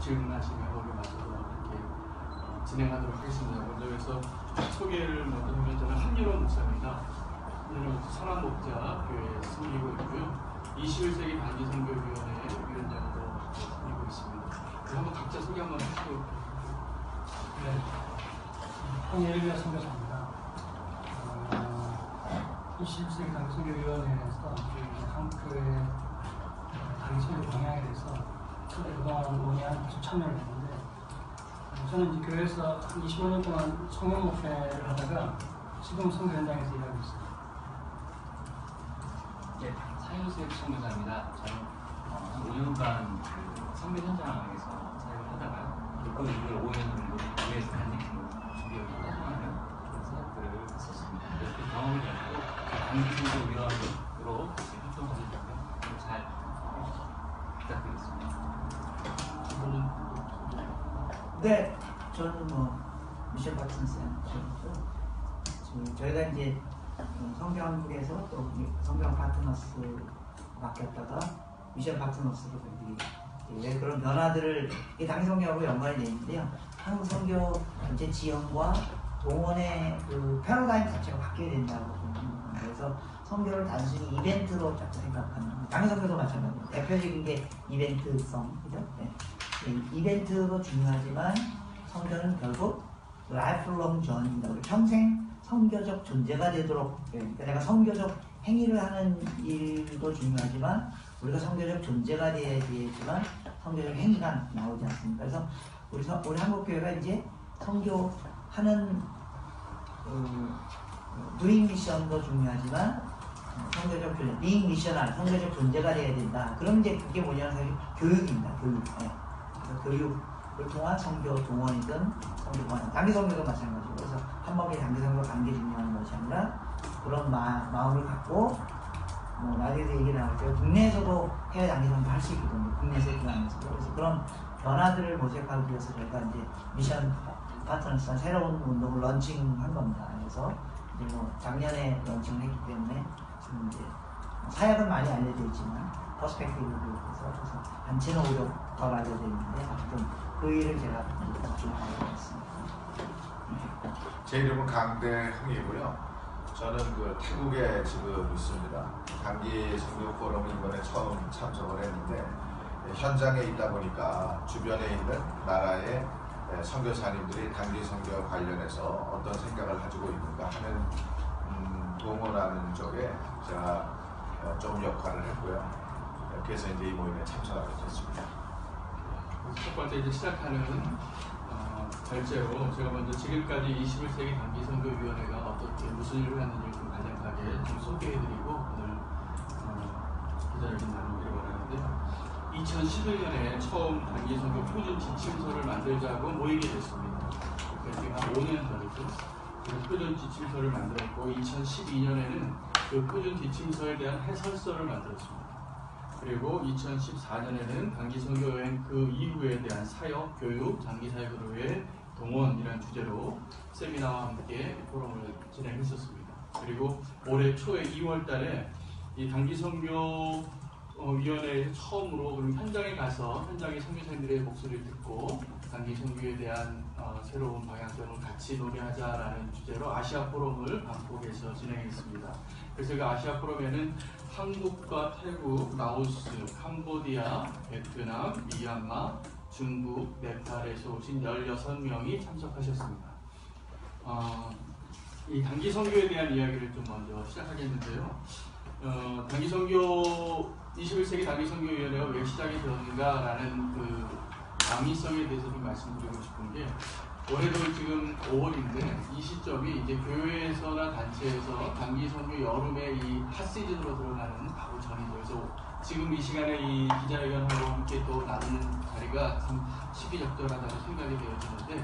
질문하시면 거기에 맞춰서 이렇게 진행하도록 하겠습니다. 먼저 그래서 소개를 먼저 하면 저는 한유론 목사입니다. 한유론 선한목자 교회에 섬기고 있고요. 21세기 단기선교위원회 위원장으로 섬기고 있습니다. 한번 각자 소개 한번 해주시고. 네, 홍예림의 선교사입니다. 21세기 단기선교위원회에서 한국교회 단기선교 방향에 대해서 그동안 논의한 참여를 했는데, 저는 이 교회에서 한 25년 동안 성령 목회를 하다가 지금 선교 현장에서 일하고 있습니다. 네, 사유수의 선교사입니다. 저는 한 5년간 그 선교 현장에서 사역을 하다가요. 그 이후에 5년 정도 교회에서 단기선교 준비를 활동하는 그런 사역들을 했었습니다. 그 경험을 가지고 단기선교위원으로 활동하고 있는데 잘 부탁드리겠습니다. 네, 저는 미션 박슨 쌤. 저희가 이제 성경국에서 또 성경 파트너스 맡겼다가 미션 파트너스로 왜 그런 변화들을 당기 성경하고 연관이 되어 있는데요. 한국 성교 전체 지형과 동원의 그 패러다임 자체가 바뀌어야 된다고 봅니다. 그래서 성교를 단순히 이벤트로 자꾸 생각하는, 당기 성교도 마찬가지입니다. 대표적인 게 이벤트성, 그죠? 네. 이벤트도 중요하지만 성교는 결국 라이프롱 전입니다. 평생 선교적 존재가 되도록, 그러니까 내가 선교적 행위를 하는 일도 중요하지만 우리가 선교적 존재가 되어야 되지만 선교적 행위가 나오지 않습니까? 그래서 우리 한국교회가 이제 선교하는 doing 미션도 중요하지만 선교적 존재, being 미셔널, 선교적 존재가 되어야 된다. 그럼 이제 그게 뭐냐면 사실 교육입니다. 교육. 네. 교육을 통한 선교 동원이든 선교 단기 선교도 마찬가지고, 그래서 한 번에 단기 선교 단기 중요한 것이 아니라 그런 마음을 갖고 나중에 얘기 나올 때 국내에서도 해외 단기 선교 할 수 있거든요. 국내에서 기관에서. 그래서 그런 변화들을 모색하기 위해서 저희가 이제 미션 파트너스한 새로운 운동을 런칭한 겁니다. 그래서 이제 작년에 런칭을 했기 때문에 지금 이제 사역은 많이 알려져 있지만 퍼스펙티브를 그래서 단체는 오히려 더 알려져 있는데 아무튼 그 일을 제가 집중하고 있습니다. 제 이름은 강대흥이고요. 저는 그 태국에 지금 있습니다. 단기 선교 포럼 이번에 처음 참석을 했는데 현장에 있다 보니까 주변에 있는 나라의 선교사님들이 단기 선교와 관련해서 어떤 생각을 가지고 있는가 하는 동원하는 쪽에 제가 좀 역할을 했고요. 그래서 이제 이 모임에 참석하게 됐습니다. 첫 번째 이제 시작하는 결제로 제가 먼저 지금까지 21세기 단기선교위원회가 어떻게 무슨 일을 하는지 좀 간략하게 좀 소개해드리고 오늘 기자회견 나누기를 원하는데요. 2011년에 처음 단기선교 표준 지침서를 만들자고 모이게 됐습니다. 그래서 지금 한 5년 전이죠. 그래서 표준 지침서를 만들었고 2012년에는 그 표준 지침서에 대한 해설서를 만들었습니다. 그리고 2014년에는 단기선교여행 그 이후에 대한 사역, 교육, 장기사역으로의 동원이라는 주제로 세미나와 함께 포럼을 진행했었습니다. 그리고 올해 초에 2월 달에 이 단기선교위원회에서 처음으로 그럼 현장에 가서 현장의 선교사님들의 목소리를 듣고 단기선교에 대한 새로운 방향성을 같이 논의하자라는 주제로 아시아 포럼을 방콕에서 진행했습니다. 그래서 그 아시아 포럼에는 한국과 태국, 라오스, 캄보디아, 베트남, 미얀마, 중국, 네팔에서 오신 16명이 참석하셨습니다. 이 단기선교에 대한 이야기를 좀 먼저 시작하겠는데요. 단기선교 21세기 단기선교위원회가 왜 시작이 되었는가라는 그 당위성에 대해서 좀 말씀드리고 싶은 게, 올해도 지금 5월인데 이 시점이 이제 교회에서나 단체에서 단기선교 여름에 이 핫시즌으로 들어가는 바로 전이죠. 그래서 지금 이 시간에 이 기자회견하고 함께 또 나누는 자리가 참 시기적절하다고 생각이 되어지는데,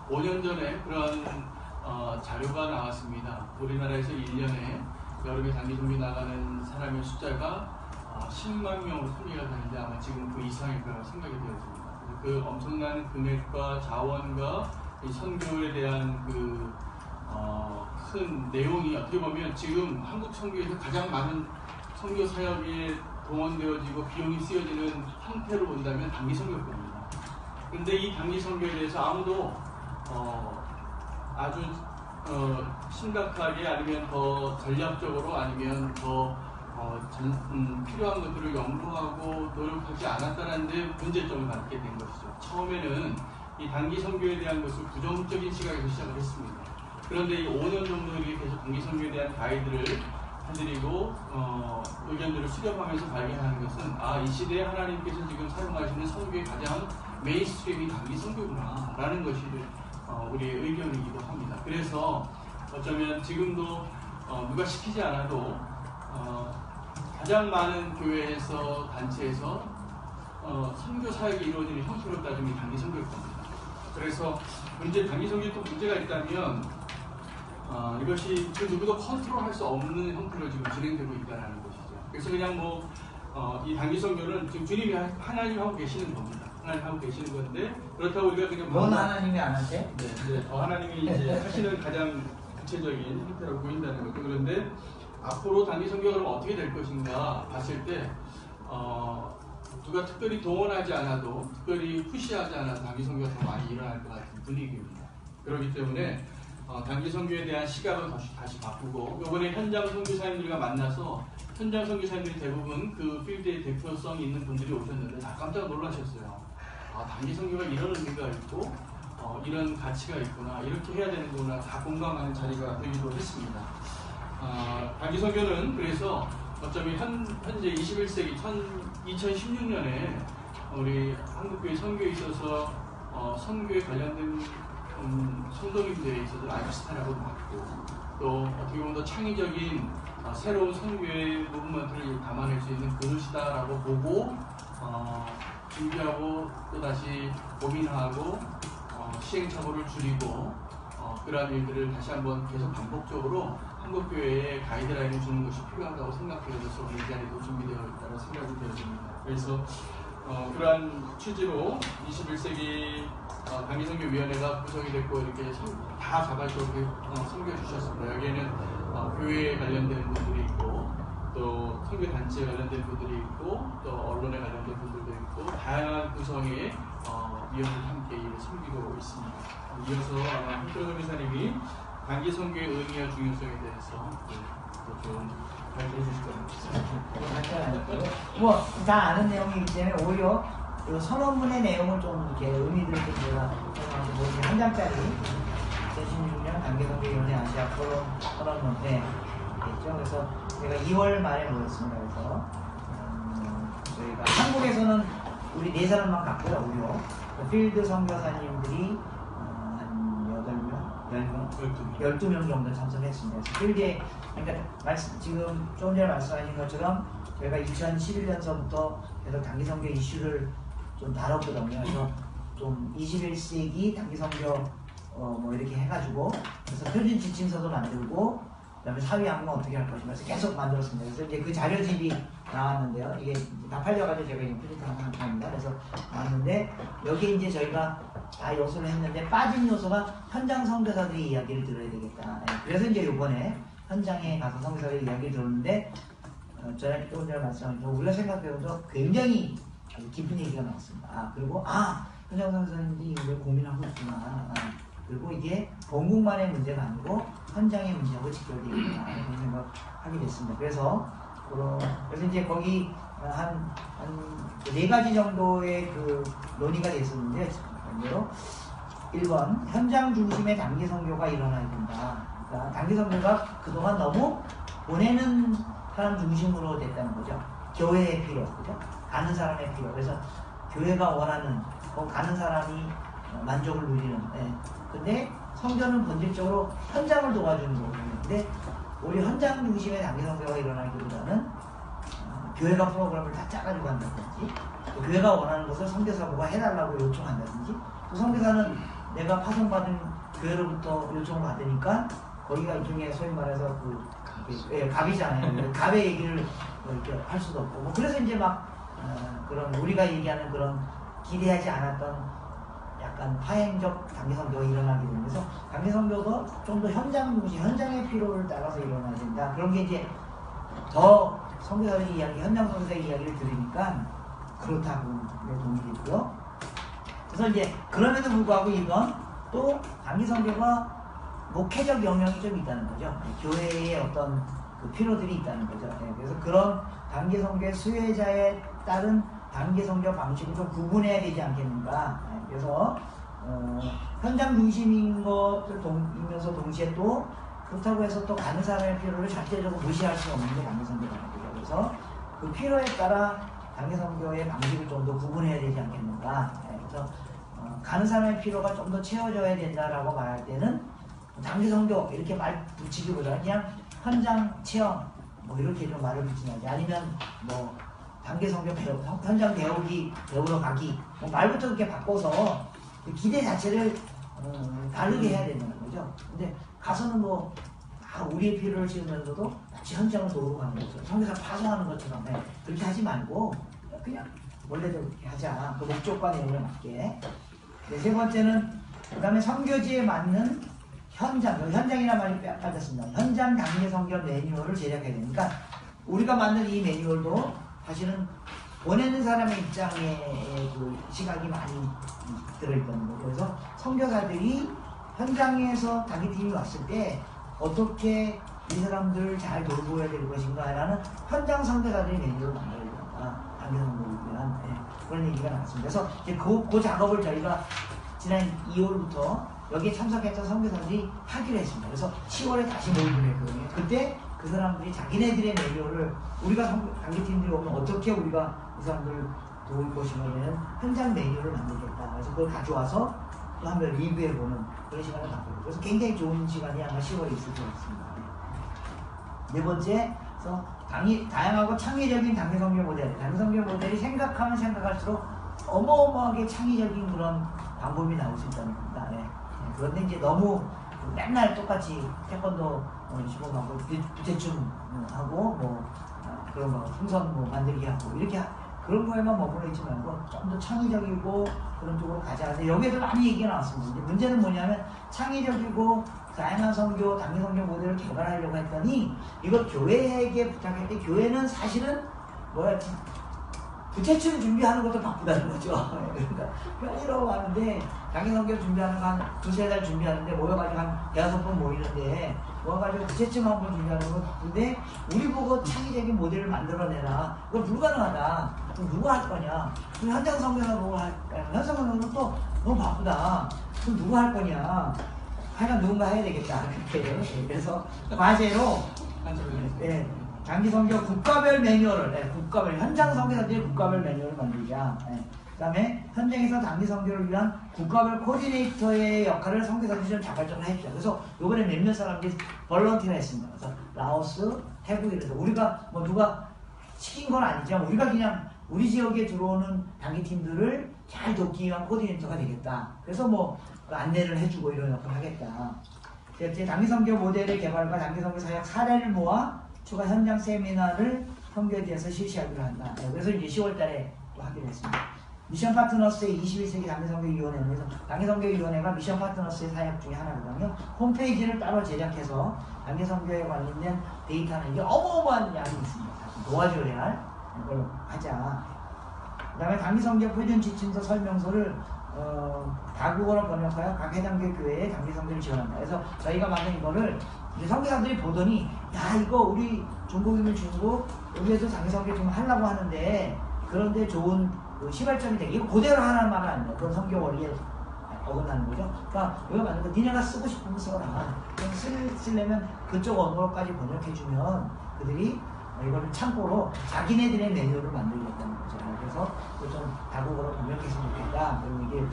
5년 전에 그런 자료가 나왔습니다. 우리나라에서 1년에 여름에 단기선교 나가는 사람의 숫자가 10만 명으로 통계가 되는데 아마 지금 그 이상일 거라고 생각이 되어집니다. 그 엄청난 금액과 자원과 이 선교에 대한 그 큰 내용이 어떻게 보면 지금 한국 선교에서 가장 많은 선교 사역에 동원되어지고 비용이 쓰여지는 형태로 본다면 단기 선교권입니다. 근데 이 단기 선교에 대해서 아무도 아주 심각하게 아니면 더 전략적으로 아니면 더 필요한 것들을 연구하고 노력하지 않았다는 데 문제점을 갖게 된 것이죠. 처음에는 이 단기 선교에 대한 것을 부정적인 시각에서 시작을 했습니다. 그런데 이 5년 정도 이렇게 계속 단기 선교에 대한 가이드를 해드리고 의견들을 수렴하면서 발견하는 것은 이 시대에 하나님께서 지금 사용하시는 선교의 가장 메인스트림이 단기 선교구나 라는 것이 우리의 의견이기도 합니다. 그래서 어쩌면 지금도 누가 시키지 않아도 가장 많은 교회에서 단체에서 선교 사역이 이루어지는 형태로 따지면 단기 선교일 겁니다. 그래서 단기 선교에 또 문제가 있다면 이것이 그 누구도 컨트롤할 수 없는 형태로 지금 진행되고 있다는 것이죠. 그래서 그냥 이 단기 선교는 지금 주님이 하나님 하고 계시는 겁니다. 하나님 하고 계시는 건데 그렇다고 우리가 그냥 뭔 하나님이 안 하세요? 네, 하나님이 이제 하시는 가장 구체적인 형태라고 보인다는 거죠. 그런데 앞으로 단기 선교가 그럼 어떻게 될 것인가 봤을 때 누가 특별히 동원하지 않아도 특별히 푸시하지 않아도 단기 선교가 더 많이 일어날 것 같은 분위기입니다. 그렇기 때문에 단기 선교에 대한 시각을 다시 바꾸고 이번에 현장 선교사님들과 만나서 현장 선교사님들이 대부분 그 필드의 대표성이 있는 분들이 오셨는데 다 깜짝 놀라셨어요. 단기 선교가 이런 의미가 있고 이런 가치가 있구나, 이렇게 해야 되는구나, 다 공감하는 자리가 되기도 했습니다. 단기 선교는 그래서 어쩌면 현재 21세기 2016년에 우리 한국교회 선교에 있어서 선교에 관련된 성도님들에 있어서 라이프스타일하고 맞고 또 어떻게 보면 더 창의적인 새로운 선교의 무브먼트를 담아낼 수 있는 그릇이다라고 보고 준비하고 또다시 고민하고 시행착오를 줄이고 그러한 일들을 다시 한번 계속 반복적으로 한국교회에 가이드라인을 주는 것이 필요하다고 생각해서 오늘 이 자리도 준비되어 있다고 생각이 되었습니다. 그래서 그러한 취지로 21세기 단기선교위원회가 구성이 됐고 이렇게 다 자발적으로 섬겨주셨습니다. 여기에는 교회에 관련된 분들이 있고 또 선교단체에 관련된 분들이 있고 또 언론에 관련된 분들도 있고 다양한 구성의 위원들이 함께 일을 섬기고 있습니다. 이어서 한철근 이사님이 단기 선교의 의미와 중요성에 대해서 좀 발표해 주실 겁니다. 다 아는 내용이기 때문에 오히려 이 선언문의 내용을 좀 이렇게 의미들을 좀 제가 한 장짜리 2016년 단기선교위원회 아시아 포럼 선언문에 있죠. 그래서 제가 2월 말에 모였습니다. 그래서 저희가 한국에서는 우리 4사람만 갔고요. 오히려 필드 선교사님들이 한 12명 정도 참석했습니다. 그래서 필드에 그러니까 지금 조금 전에 말씀하신 것처럼 저희가 2011년서부터 계속 단기선교 이슈를 좀 다뤘거든요. 그래서 좀 21세기 단기선교 뭐 이렇게 해가지고 그래서 표준 지침서도 만들고 그다음에 사회 안무 어떻게 할 것인가 해서 계속 만들었습니다. 그래서 이제 그 자료집이 나왔는데요. 이게 다 팔려가지고 제가 이제 프린트 하나 합니다. 그래서 나왔는데 여기에 이제 저희가 다 요소를 했는데 빠진 요소가 현장 선교사들의 이야기를 들어야 되겠다. 그래서 이제 이번에 현장에 가서 선교사들의 이야기를 들었는데 저는 조금 전에 말씀하신 우리가 생각해보면 굉장히 아주 깊은 얘기가 나왔습니다. 그리고 현장 선교사님들이 이걸 고민하고 있구나. 그리고 이게 본국만의 문제가 아니고 현장의 문제하고 직결되어 있구나 그런 생각하게 됐습니다. 그래서 이제 거기 한 4가지 정도의 그 논의가 됐었는데 반대로 1번 현장 중심의 단기 선교가 일어나야 된다. 그러니까 단기 선교가 그동안 너무 보내는 사람 중심으로 됐다는 거죠. 교회의 필요, 그죠? 가는 사람의 필요. 그래서 교회가 원하는 가는 사람이 만족을 누리는. 근데 선교는 본질적으로 현장을 도와주는 거거든요. 근데 우리 현장 중심의 단기 선교가 일어나기보다는 교회가 프로그램을 다 짜가지고 한다든지 또 교회가 원하는 것을 선교사부가 해달라고 요청한다든지 또 선교사는 내가 파송받은 교회로부터 요청을 받으니까 거기가 일종의 소위 말해서 갑이잖아요. 갑의 얘기를 이렇게 할 수도 없고 뭐 그래서 이제 막 그런 우리가 얘기하는 그런 기대하지 않았던 약간 파행적 단기선교가 일어나게 되면서 단기선교가 좀 더 현장 중심, 현장의 필요를 따라서 일어나야 된다. 그런 게 이제 더 선교사의 이야기, 현장 선교사의 이야기를 들으니까 그렇다고 동의되고요. 그래서 이제 그럼에도 불구하고 이건 또 단기 선교가 목회적 영역이 좀 있다는 거죠. 교회의 어떤 그 필요들이 있다는 거죠. 그래서 그런 단기 선교의 수혜자에 따른 단기 선교 방식을 좀 구분해야 되지 않겠는가. 그래서 현장 중심인 것이면서 동시에 또 그렇다고 해서 또 가는 사람의 필요를 절대적으로 무시할 수 없는 게 단기 선교가 되죠. 그래서 그 필요에 따라 단기 선교의 방식을 좀 더 구분해야 되지 않겠는가. 그래서 가는 사람의 필요가 좀 더 채워져야 된다라고 말할 때는 단기 선교 이렇게 말 붙이기보다 그냥 현장 체험 뭐 이렇게 좀 말을 붙이는지 아니면 뭐 단기 선교 현장 배우러 가기 뭐 말부터 그렇게 바꿔서 기대 자체를 다르게 해야 된다는 거죠. 근데 가서는 뭐 우리의 필요를 지으면서도 마치 현장을 도우러 가는 거죠. 선교사 파송하는 것처럼 그렇게 하지 말고 그냥 원래대로 그렇게 하자. 그 목적과 내용에 맞게. 세 번째는 그 다음에 선교지에 맞는 현장이라는 말이 빠졌습니다. 현장 단기 선교 매뉴얼을 제작해야 되니까 우리가 만든 이 매뉴얼도 사실은 보내는 사람의 입장에 그 시각이 많이 들어있다는 거죠. 그래서 선교사들이 현장에서 단기팀이 왔을 때 어떻게 이 사람들을 잘 돌보아야 될 것인가라는 현장 선교사들의 매뉴얼을 만들어야 된다. 단기 선교를 위한 그런 얘기가 나왔습니다. 그래서 이제 그 작업을 저희가 지난 2월부터 여기에 참석했던 선교사들이 하기로 했습니다. 그래서 10월에 다시 모임을 했거든요. 그때 그 사람들이 자기네들의 매뉴얼을 우리가 단기팀들이 오면 어떻게 우리가 이 사람들을 도울 것인가에는 현장 매뉴얼을 만들겠다. 그래서 그걸 가져와서 또 한번 리뷰해보는 그런 시간을 갖고 그래서 굉장히 좋은 시간이 아마 10월에 있을 것 같습니다. 네 번째, 그래서 다양하고 창의적인 단기 선교 모델. 단기 선교 모델이 생각하면 생각할수록 어마어마하게 창의적인 그런 방법이 나올 수 있다는 겁니다. 그런데 이제 너무 맨날 똑같이 태권도 시범하고 부채춤 하고 뭐 그런 거 풍선 뭐 만들기 하고 이렇게 그런 거에만 머물러 있지 말고 좀 더 창의적이고 그런 쪽으로 가자. 근데 여기에도 많이 얘기가 나왔습니다. 근데 문제는 뭐냐면 창의적이고 다양한 선교, 단기 선교 모델을 개발하려고 했더니 이걸 교회에게 부탁할 때 교회는 사실은 부채춤 준비하는 것도 바쁘다는 거죠. 그러니까 편의로 하는데 단기 선교 준비하는 거 한 두세 달 준비하는데 모여가지고 한 5번 모이는데 모여가지고 부채춤 한 번 준비하는 거 바쁜데 우리 보고 창의적인 모델을 만들어내라. 그거 불가능하다. 그럼 누가 할 거냐? 그럼 현장 선교사 보고 할 거야. 현장 선교사는 또 너무 바쁘다. 그럼 누가 할 거냐? 하여간 누군가 해야 되겠다. 그렇게. 그래서 과제로 단기 선교 국가별 매뉴얼을 국가별 현장 선교사들이 국가별 매뉴얼을 만들자. 그 다음에 현장에서 단기 선교를 위한 국가별 코디네이터의 역할을 선교사들이 좀 자발적으로 했죠. 그래서 요번에 몇몇 사람들이 벌런티를 했습니다. 그래서 라오스, 태국 이래서 우리가 뭐 누가 시킨 건 아니지만 우리가 그냥 우리 지역에 들어오는 단기 팀들을 잘 돕기 위한 코디네이터가 되겠다. 그래서 뭐 안내를 해주고 이런 역할을 하겠다. 제 단기 선교 모델의 개발과 단기 선교 사역 사례를 모아 추가 현장 세미나를 선교지에서 실시하기로 한다. 그래서 이제 10월달에 또 하기로 했습니다. 미션 파트너스의 21세기 단기선교위원회는 단기선교위원회가 미션 파트너스의 사역 중에 하나거든요. 홈페이지를 따로 제작해서 단기선교에 관련된 데이터는 이게 어마어마한 양이 있습니다. 사실 도와줘야 할 걸 하자. 그 다음에 단기선교 표준 지침서 설명서를 다국어로 번역하여 각 해당교 교회에 단기선교를 지원한다. 그래서 저희가 만든 이거를 이제 선교사들이 보더니 야 이거 우리 중국인을 중국 여기에서 단기선교 좀 하려고 하는데 그런데 좋은 그 시발점이 되게 이거 그대로 하라는 말은 아니에요. 그건 선교 원리에 어긋나는 거죠. 그러니까 이거 만든 거 니네가 쓰고 싶으면 써라. 쓰려면 그쪽 언어로까지 번역해주면 그들이 이거를 참고로 자기네들의 매뉴얼을 만들겠다는 거죠. 그래서 좀 다국어로 번역했으면 좋겠다. 그리고 이게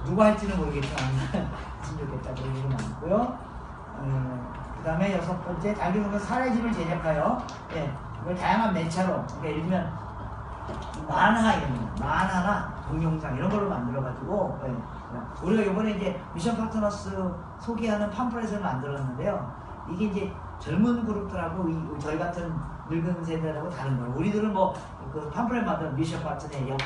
누가 할지는 모르겠지만 했으면 좋겠다. 그런 얘기 나왔고요. 그 다음에 6번째 단기선교 사례집을 제작하여 이걸 다양한 매체로 그러니까 예를 들면 만화 이런 거, 만화나 동영상 이런 걸로 만들어가지고 우리가 이번에 이제 미션 파트너스 소개하는 팜플렛을 만들었는데요. 이게 이제 젊은 그룹들하고 저희 같은 늙은 세대하고 다른 거예요. 우리들은 뭐 그 팜플렛 만든 미션 파트너의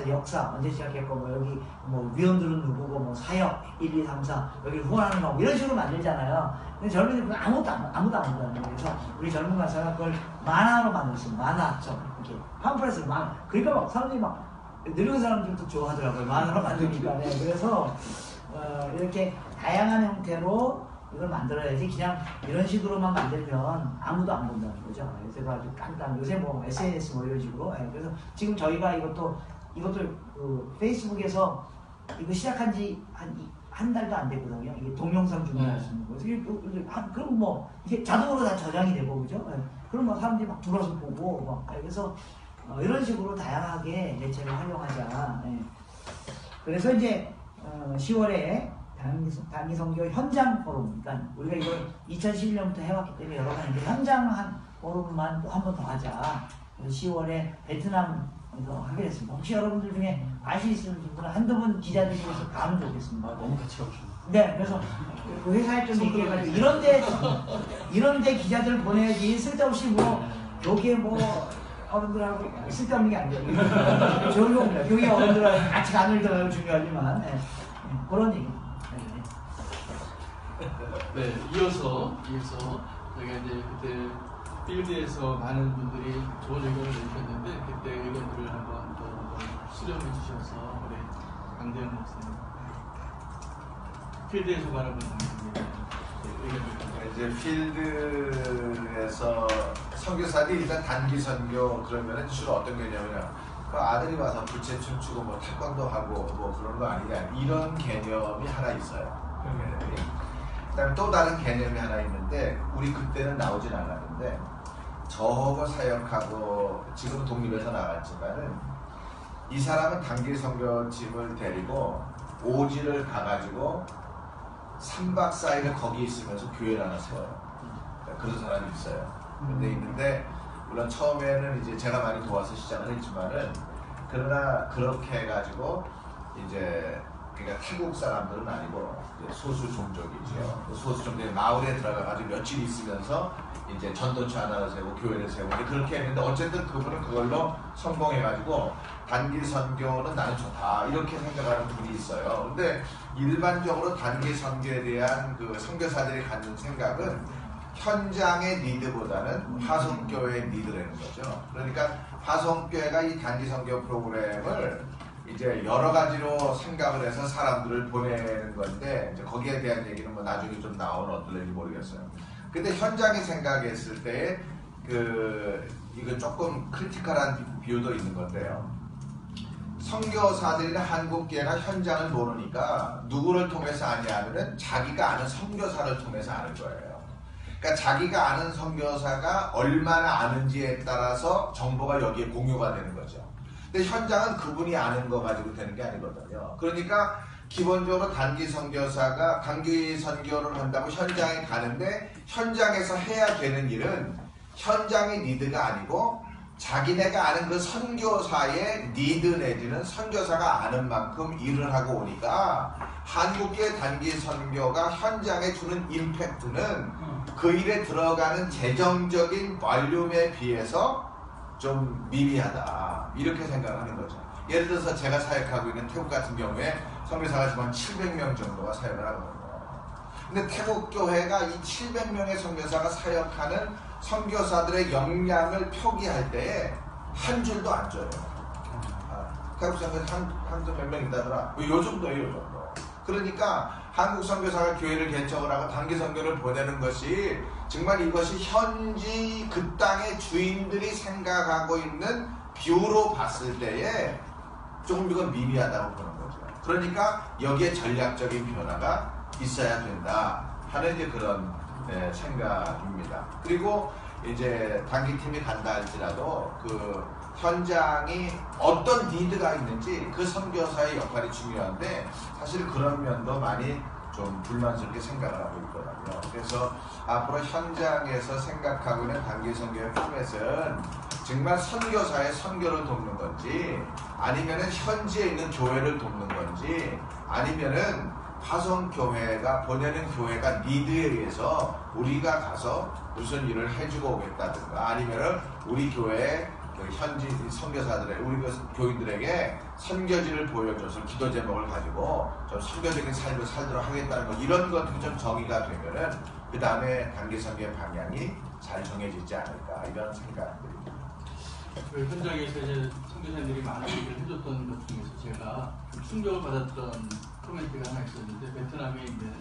역사 언제 시작했고 뭐 여기 뭐 위원들은 누구고 뭐 사역 1, 2, 3, 4 여기 후원하는 거 뭐 이런 식으로 만들잖아요. 근데 젊은이들은 아무도 안 해요. 그래서 우리 젊은 가사가 그걸 만화로 만들었어요. 만화처럼 이렇게 팜플렛을 그러니까 막 사람들이 막 늙은 사람들도 좋아하더라고요. 만화로 만드니까. 네. 그래서 이렇게 다양한 형태로 이걸 만들어야지 그냥 이런 식으로만 만들면 아무도 안 본다는 거죠. 그래서 아주 간단. 요새 뭐 SNS 뭐 이런 식으로. 네. 그래서 지금 저희가 이것도 그 페이스북에서 이거 시작한 지 한 달도 안 됐거든요. 이게 동영상 준비할 수 있는 거. 그럼 뭐 이게 자동으로 다 저장이 되고 그죠? 네. 그럼 뭐 사람들이 막 들어서 보고 막 그래서 이런 식으로 다양하게 매체를 활용하자. 네. 그래서 이제 10월에 단기선교 현장 포럼, 그러니까 우리가 이걸 2011년부터 해왔기 때문에 여러 가지 현장 포럼만 또 한 번 더 하자. 그래서 10월에 베트남에서 하게 됐습니다. 혹시 여러분들 중에 관심 있으신 분은 한두 분 기자들 중에서 가면 좋겠습니다. 너무 같이 가고 싶네요. 네, 그래서 그 회사에 좀 얘기해가지고 이런데 기자들 보내야지 쓸데없이 뭐 여기에 뭐 어른들하고 쓸데없는 게 아니에요. 좋은 겁니다. 교회 어른들하고 같이 가는 게 중요하지만 그런 얘기. 네, 이어서 저희가 이제 그때 필드에서 많은 분들이 좋은 의견을 내주셨는데 그때 의견들을 한번 또 수렴해 주셔서 우리 강대현 목사님 필드에서 바라보는 의견들. 이제 필드에서 선교사들이 일단 단기 선교 그러면은 주로 어떤 개념이냐? 그 아들이 와서 불체 춤추고 뭐 태권도 하고 뭐 그런 거 아니냐 이런 개념이 하나 있어요. 그다음에 또 다른 개념이 하나 있는데 우리 그때는 나오진 않았는데 저거 사역하고 지금 독립해서 나갔지만은 이 사람은 단기 선교집을 데리고 오지를 가가지고 3박 4일을 거기 있으면서 교회를 하나 세워요. 그런 사람이 있어요. 근데 있는데 물론 처음에는 이제 제가 많이 도와서 시작을 했지만은 그러나 그렇게 해가지고 이제 그러니까 태국 사람들은 아니고 소수 종족이죠. 소수 종족이 마을에 들어가가지고 며칠 있으면서 이제 전도체 하나를 세우고 교회를 세우고 그렇게 했는데 어쨌든 그분은 그걸로 성공해가지고 단기 선교는 나는 좋다 이렇게 생각하는 분이 있어요. 근데 일반적으로 단기 선교에 대한 그 선교사들이 갖는 생각은 현장의 니드보다는 화성교회의 니드라는 거죠. 그러니까 화성교회가 이 단기 선교 프로그램을 이제 여러 가지로 생각을 해서 사람들을 보내는 건데 이제 거기에 대한 얘기는 뭐 나중에 좀 나오는 어떨지 모르겠어요. 근데 현장에 생각했을 때 이거 조금 크리티컬한 비유도 있는 건데요. 선교사들이나 한국교회가 현장을 모르니까 누구를 통해서 아냐면은 자기가 아는 선교사를 통해서 아는 거예요. 그러니까 자기가 아는 선교사가 얼마나 아는지에 따라서 정보가 여기에 공유가 되는 거죠. 근데 현장은 그분이 아는 거 가지고 되는 게 아니거든요. 그러니까 기본적으로 단기 선교사가 단기 선교를 한다고 현장에 가는데 현장에서 해야 되는 일은 현장의 니드가 아니고 자기네가 아는 그 선교사의 니드 내지는 선교사가 아는 만큼 일을 하고 오니까 한국의 단기 선교가 현장에 주는 임팩트는 그 일에 들어가는 재정적인 볼륨에 비해서 좀 미비하다 이렇게 생각하는 거죠. 예를 들어서 제가 사역하고 있는 태국 같은 경우에 선교사가 지금 700명 정도가 사역을 하거든요. 근데 태국 교회가 이 700명의 선교사가 사역하는 선교사들의 역량을 표기할 때에 한 줄도 안 줘요. 태국 선교사 한두 몇 명 있다더라. 요 정도예요, 요 정도. 그러니까 한국 선교사가 교회를 개척을 하고 단기 선교를 보내는 것이 정말 이것이 현지 그 땅의 주인들이 생각하고 있는 뷰로 봤을 때에 조금 이건 미미하다고 보는 거죠. 그러니까 여기에 전략적인 변화가 있어야 된다 하는 이제 그런 생각입니다. 그리고 이제 단기팀이 간다 할지라도 그 현장이 어떤 니드가 있는지 그 선교사의 역할이 중요한데 사실 그런 면도 많이 좀 불만스럽게 생각을 하고 있거든요. 그래서 앞으로 현장에서 생각하고 있는 단기 선교의 포맷은 정말 선교사의 선교를 돕는 건지 아니면은 현지에 있는 교회를 돕는 건지 아니면은 화성교회가 보내는 교회가 니드에 의해서 우리가 가서 무슨 일을 해주고 오겠다든가 아니면은 우리 교회에 현지 선교사들의 우리 교인들에게 선교지를 보여줘서 기도 제목을 가지고 좀 선교적인 삶을 살도록 하겠다는 것 이런 것들이 좀 정의가 되면은 그 다음에 단기 선교의 방향이 잘 정해지지 않을까 이런 생각들입니다. 그 현장에서 이제 선교사님들이 많은 얘기를 해줬던 것 중에서 제가 좀 충격을 받았던 코멘트가 하나 있었는데, 베트남에 있는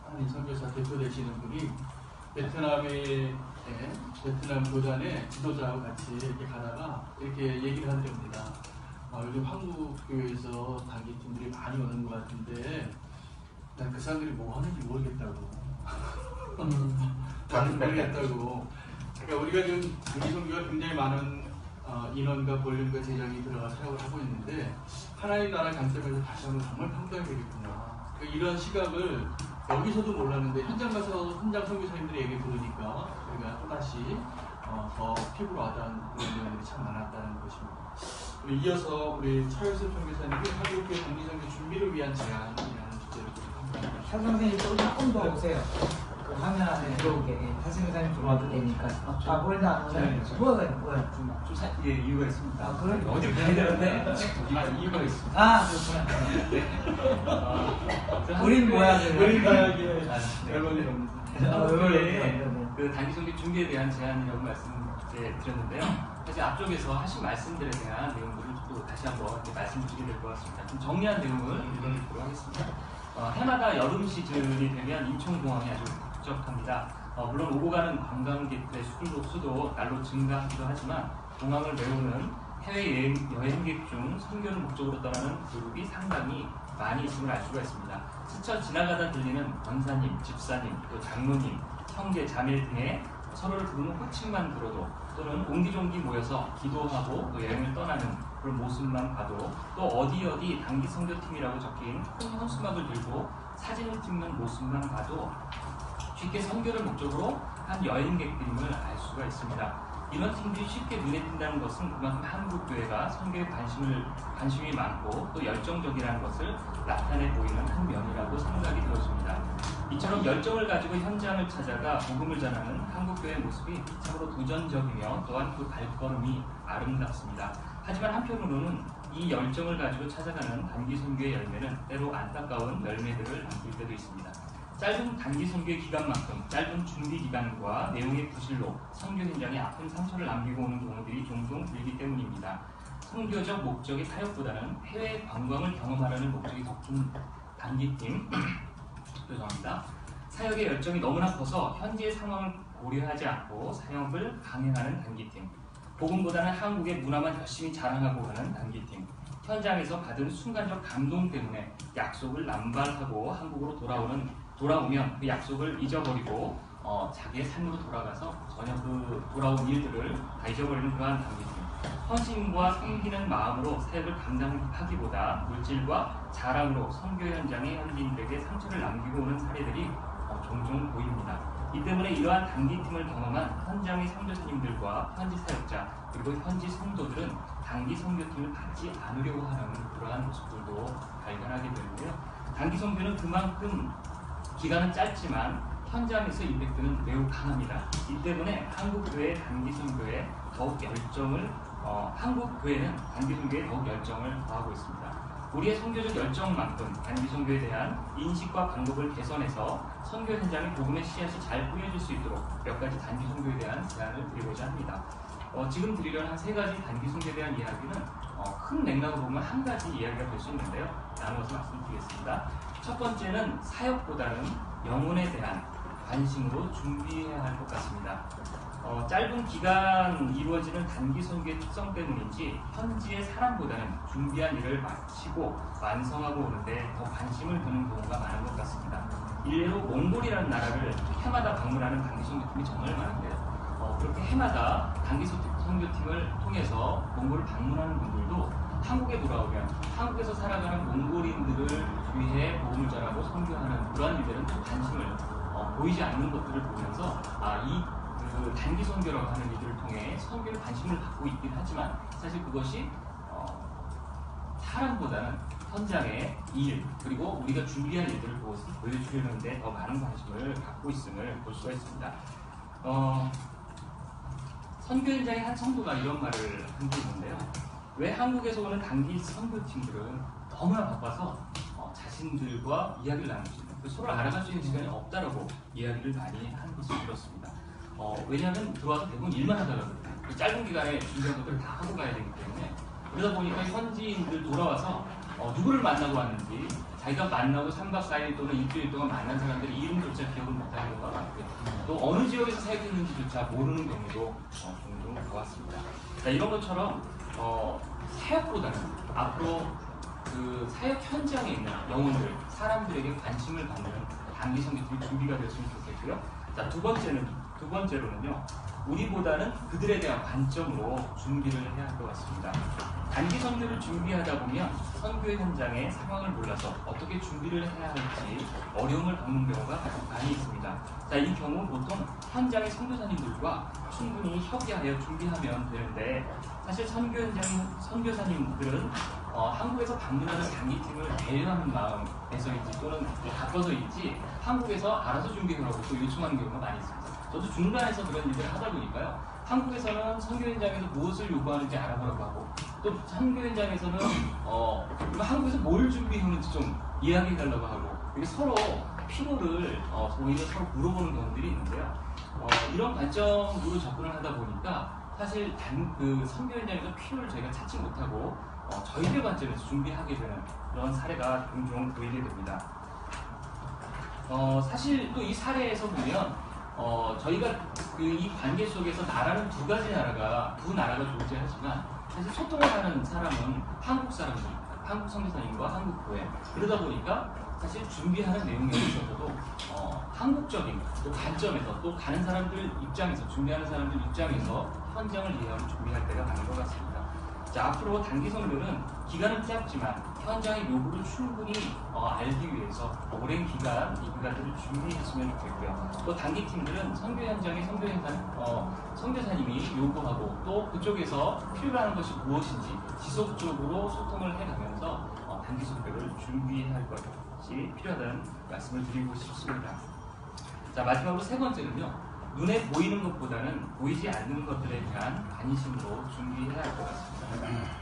한인 선교사 대표 되시는 분이 베트남 교단의 지도자와 같이 이렇게 가다가 이렇게 얘기를 한답니다. 요즘 한국 교회에서 단기팀들이 많이 오는 것 같은데 난 그 사람들이 뭐 하는지 모르겠다고. 나는 모르겠다고. 그러니까 우리가 지금 우리 선교가 굉장히 많은 인원과 볼륨과 재정이 들어가 사역을 하고 있는데 하나님 나라 관점에서 다시 한번 정말 평가해야 되겠구나. 그러니까 이런 시각을 여기서도 몰랐는데 현장 가서 현장 선교사님들의 얘기 들으니까 우리가 또다시 더 피부로 와닿은 그런 내용들이 참 많았다는 것입니다. 이어서 우리 차효섭 선교사님이 한국교회 단기선교 준비를 위한 제안이라는 주제로 함께합니다. 차 선생님 조금 더 오세요. 그 화면 안에 들어오게. 차 선생님 들어와도 되니까. 보이나 안 오네. 뭐야? 이유가 있습니다. 그래? 어디 가야 되는데 이유가 있습니다. 그렇구나. 우린 뭐야? 우린 가야기에 별볼일 없는 그 단기선교 준비에 대한 제안이라고 말씀드렸는데요. 사실 앞쪽에서 하신 말씀들에 대한 내용들을 또 다시 한번 말씀드리게 될 것 같습니다. 좀 정리한 내용을 읽어드리도록 하겠습니다. 해마다 여름 시즌이 되면 인천공항이 아주 북적합니다. 물론 오고 가는 관광객들의 수도 날로 증가하기도 하지만 공항을 메우는 해외 여행객 중 선교를 목적으로 떠나는 그룹이 상당히 많이 있음을 알 수가 있습니다. 스쳐 지나가다 들리는 권사님, 집사님, 또 장로님, 형제, 자매 등의 서로를 부르는 호칭만 들어도 또는 옹기종기 모여서 기도하고 또 여행을 떠나는 그런 모습만 봐도 또 어디 단기 선교팀이라고 적힌 큰 현수막을 들고 사진을 찍는 모습만 봐도 쉽게 선교를 목적으로 한 여행객들임을 알 수가 있습니다. 이런 팀들이 쉽게 눈에 띈다는 것은 그만큼 한국교회가 선교에 관심이 많고 또 열정적이라는 것을 나타내 보이는 한 면이라고 생각이 들었습니다. 이처럼 열정을 가지고 현장을 찾아가 복음을 전하는 한국교회의 모습이 참으로 도전적이며 또한 그 발걸음이 아름답습니다. 하지만 한편으로는 이 열정을 가지고 찾아가는 단기 선교의 열매는 때로 안타까운 열매들을 남길 때도 있습니다. 짧은 단기 선교의 기간만큼 짧은 준비 기간과 내용의 부실로 선교 현장에 아픈 상처를 남기고 오는 경우들이 종종 들기 때문입니다. 선교적 목적의 타협보다는 해외 관광을 경험하려는 목적이 더 큰 단기팀 죄송합니다. 사역의 열정이 너무나 커서 현지의 상황을 고려하지 않고 사역을 강행하는 단기팀, 복음보다는 한국의 문화만 열심히 자랑하고 가는 단기팀, 현장에서 받은 순간적 감동 때문에 약속을 남발하고 한국으로 돌아오면 그 약속을 잊어버리고 자기의 삶으로 돌아가서 전혀 그 돌아온 일들을 다 잊어버리는 그러한 단기팀, 헌신과 섬기는 마음으로 사역을 감당하기보다 물질과 자랑으로 선교 현장의 현지인들에게 상처를 남기고 오는 사례들이 종종 보입니다. 이 때문에 이러한 단기팀을 경험한 현장의 선교사님들과 현지 사역자 그리고 현지 성도들은 단기 선교팀을 갖지 않으려고 하는 그러한 모습들도 발견하게 되는데요. 단기 선교는 그만큼 기간은 짧지만 현장에서 임팩트는 매우 강합니다. 이 때문에 한국교회의 단기 선교에 더욱 한국 교회는 단기 선교에 더욱 열정을 더하고 있습니다. 우리의 선교적 열정만큼 단기 선교에 대한 인식과 방법을 개선해서 선교 현장에 복음의 씨앗이 잘 뿌려질 수 있도록 몇 가지 단기 선교에 대한 제안을 드리고자 합니다. 지금 드리려는 한 3가지 단기 선교에 대한 이야기는 큰 맥락으로 보면 한 가지 이야기가 될 수 있는데요. 나누어서 말씀드리겠습니다. 첫 번째는 사역보다는 영혼에 대한 관심으로 준비해야 할 것 같습니다. 짧은 기간 이루어지는 단기 선교의 특성 때문인지 현지의 사람보다는 준비한 일을 마치고 완성하고 오는데 더 관심을 두는 경우가 많은 것 같습니다. 일례로 몽골이라는 나라를 해마다 방문하는 단기 선교팀이 정말 많은데요. 그렇게 해마다 단기 선교팀을 통해서 몽골을 방문하는 분들도 한국에 돌아오면 한국에서 살아가는 몽골인들을 위해 복음을 전하고 선교하는 그러한 일들은 좀 관심을 보이지 않는 것들을 보면서 그 단기 선교라고 하는 일들을 통해 선교에 관심을 갖고 있긴 하지만 사실 그것이 사람보다는 현장의 일 그리고 우리가 준비한 일들을 보여주려는 데 더 많은 관심을 갖고 있음을 볼 수가 있습니다. 선교 현장의 한 성도가 이런 말을 한 게 있는데요. 왜 한국에서 오는 단기 선교팀들은 너무나 바빠서 자신들과 이야기를 나눌 수 있는 서로 알아갈 수 있는 시간이 없다라고 이야기를 많이 하는 것을 들었습니다. 왜냐하면 들어와서 대부분 일만 하더라고요. 그 짧은 기간에 준비한 것들을 다 하고 가야 되기 때문에 그러다 보니까 현지인들 돌아와서 누구를 만나고 왔는지 자기가 만나고 3박 4일 또는 일주일 동안 만난 사람들의 이름조차 기억을 못하는 경우가 많고요. 또 어느 지역에서 사역했는지조차 모르는 경우도 종종 보았습니다. 자, 이런 것처럼 사역보다는 앞으로 그 사역 현장에 있는 영혼들, 사람들에게 관심을 받는 단기 선교팀이 준비가 됐으면 좋겠고요. 자, 두 번째로는요. 우리보다는 그들에 대한 관점으로 준비를 해야 할 것 같습니다. 단기 선교를 준비하다 보면 선교 현장의 상황을 몰라서 어떻게 준비를 해야 할지 어려움을 겪는 경우가 많이 있습니다. 자, 이 경우 보통 현장의 선교사님들과 충분히 협의하여 준비하면 되는데 사실 선교 현장 선교사님들은 한국에서 방문하는 단기팀을 배려하는 마음에서인지 또는 바꿔서인지 한국에서 알아서 준비하라고 또 요청하는 경우가 많이 있습니다. 저도 중간에서 그런 일을 하다 보니까요. 한국에서는 선교 현장에서 무엇을 요구하는지 알아보라고 하고 또 선교 현장에서는 한국에서 뭘 준비하는지 좀 이야기해달라고 하고 이게 서로 필요를 오히려 서로 물어보는 경우들이 있는데요. 이런 관점으로 접근을 하다 보니까 사실 그 선교 현장에서 필요를 저희가 찾지 못하고 저희들 관점에서 준비하게 되는 그런 사례가 종종 보이게 됩니다. 사실 또 이 사례에서 보면 저희가 이 관계 속에서 나라는 두 나라가 존재하지만 사실 소통을 하는 사람은 한국 사람들입니다. 한국 선교사님과 한국 교회. 그러다 보니까 사실 준비하는 내용에 있어서도 한국적인 또 관점에서 또 가는 사람들 입장에서 준비하는 사람들 입장에서 현장을 이해하고 준비할 때가 많은 것 같습니다. 자, 앞으로 단기 선교는 기간은 짧지만 현장의 요구를 충분히 알기 위해서 오랜 기간 이 기간들을 준비했으면 좋겠고요. 또 단기 팀들은 선교 현장의 선교사님이 요구하고 또 그쪽에서 필요한 것이 무엇인지 지속적으로 소통을 해가면서 단기 선교를 준비할 것이 필요하다는 말씀을 드리고 싶습니다. 자, 마지막으로 세 번째는요. 눈에 보이는 것보다는 보이지 않는 것들에 대한 관심으로 준비해야 할 것 같습니다.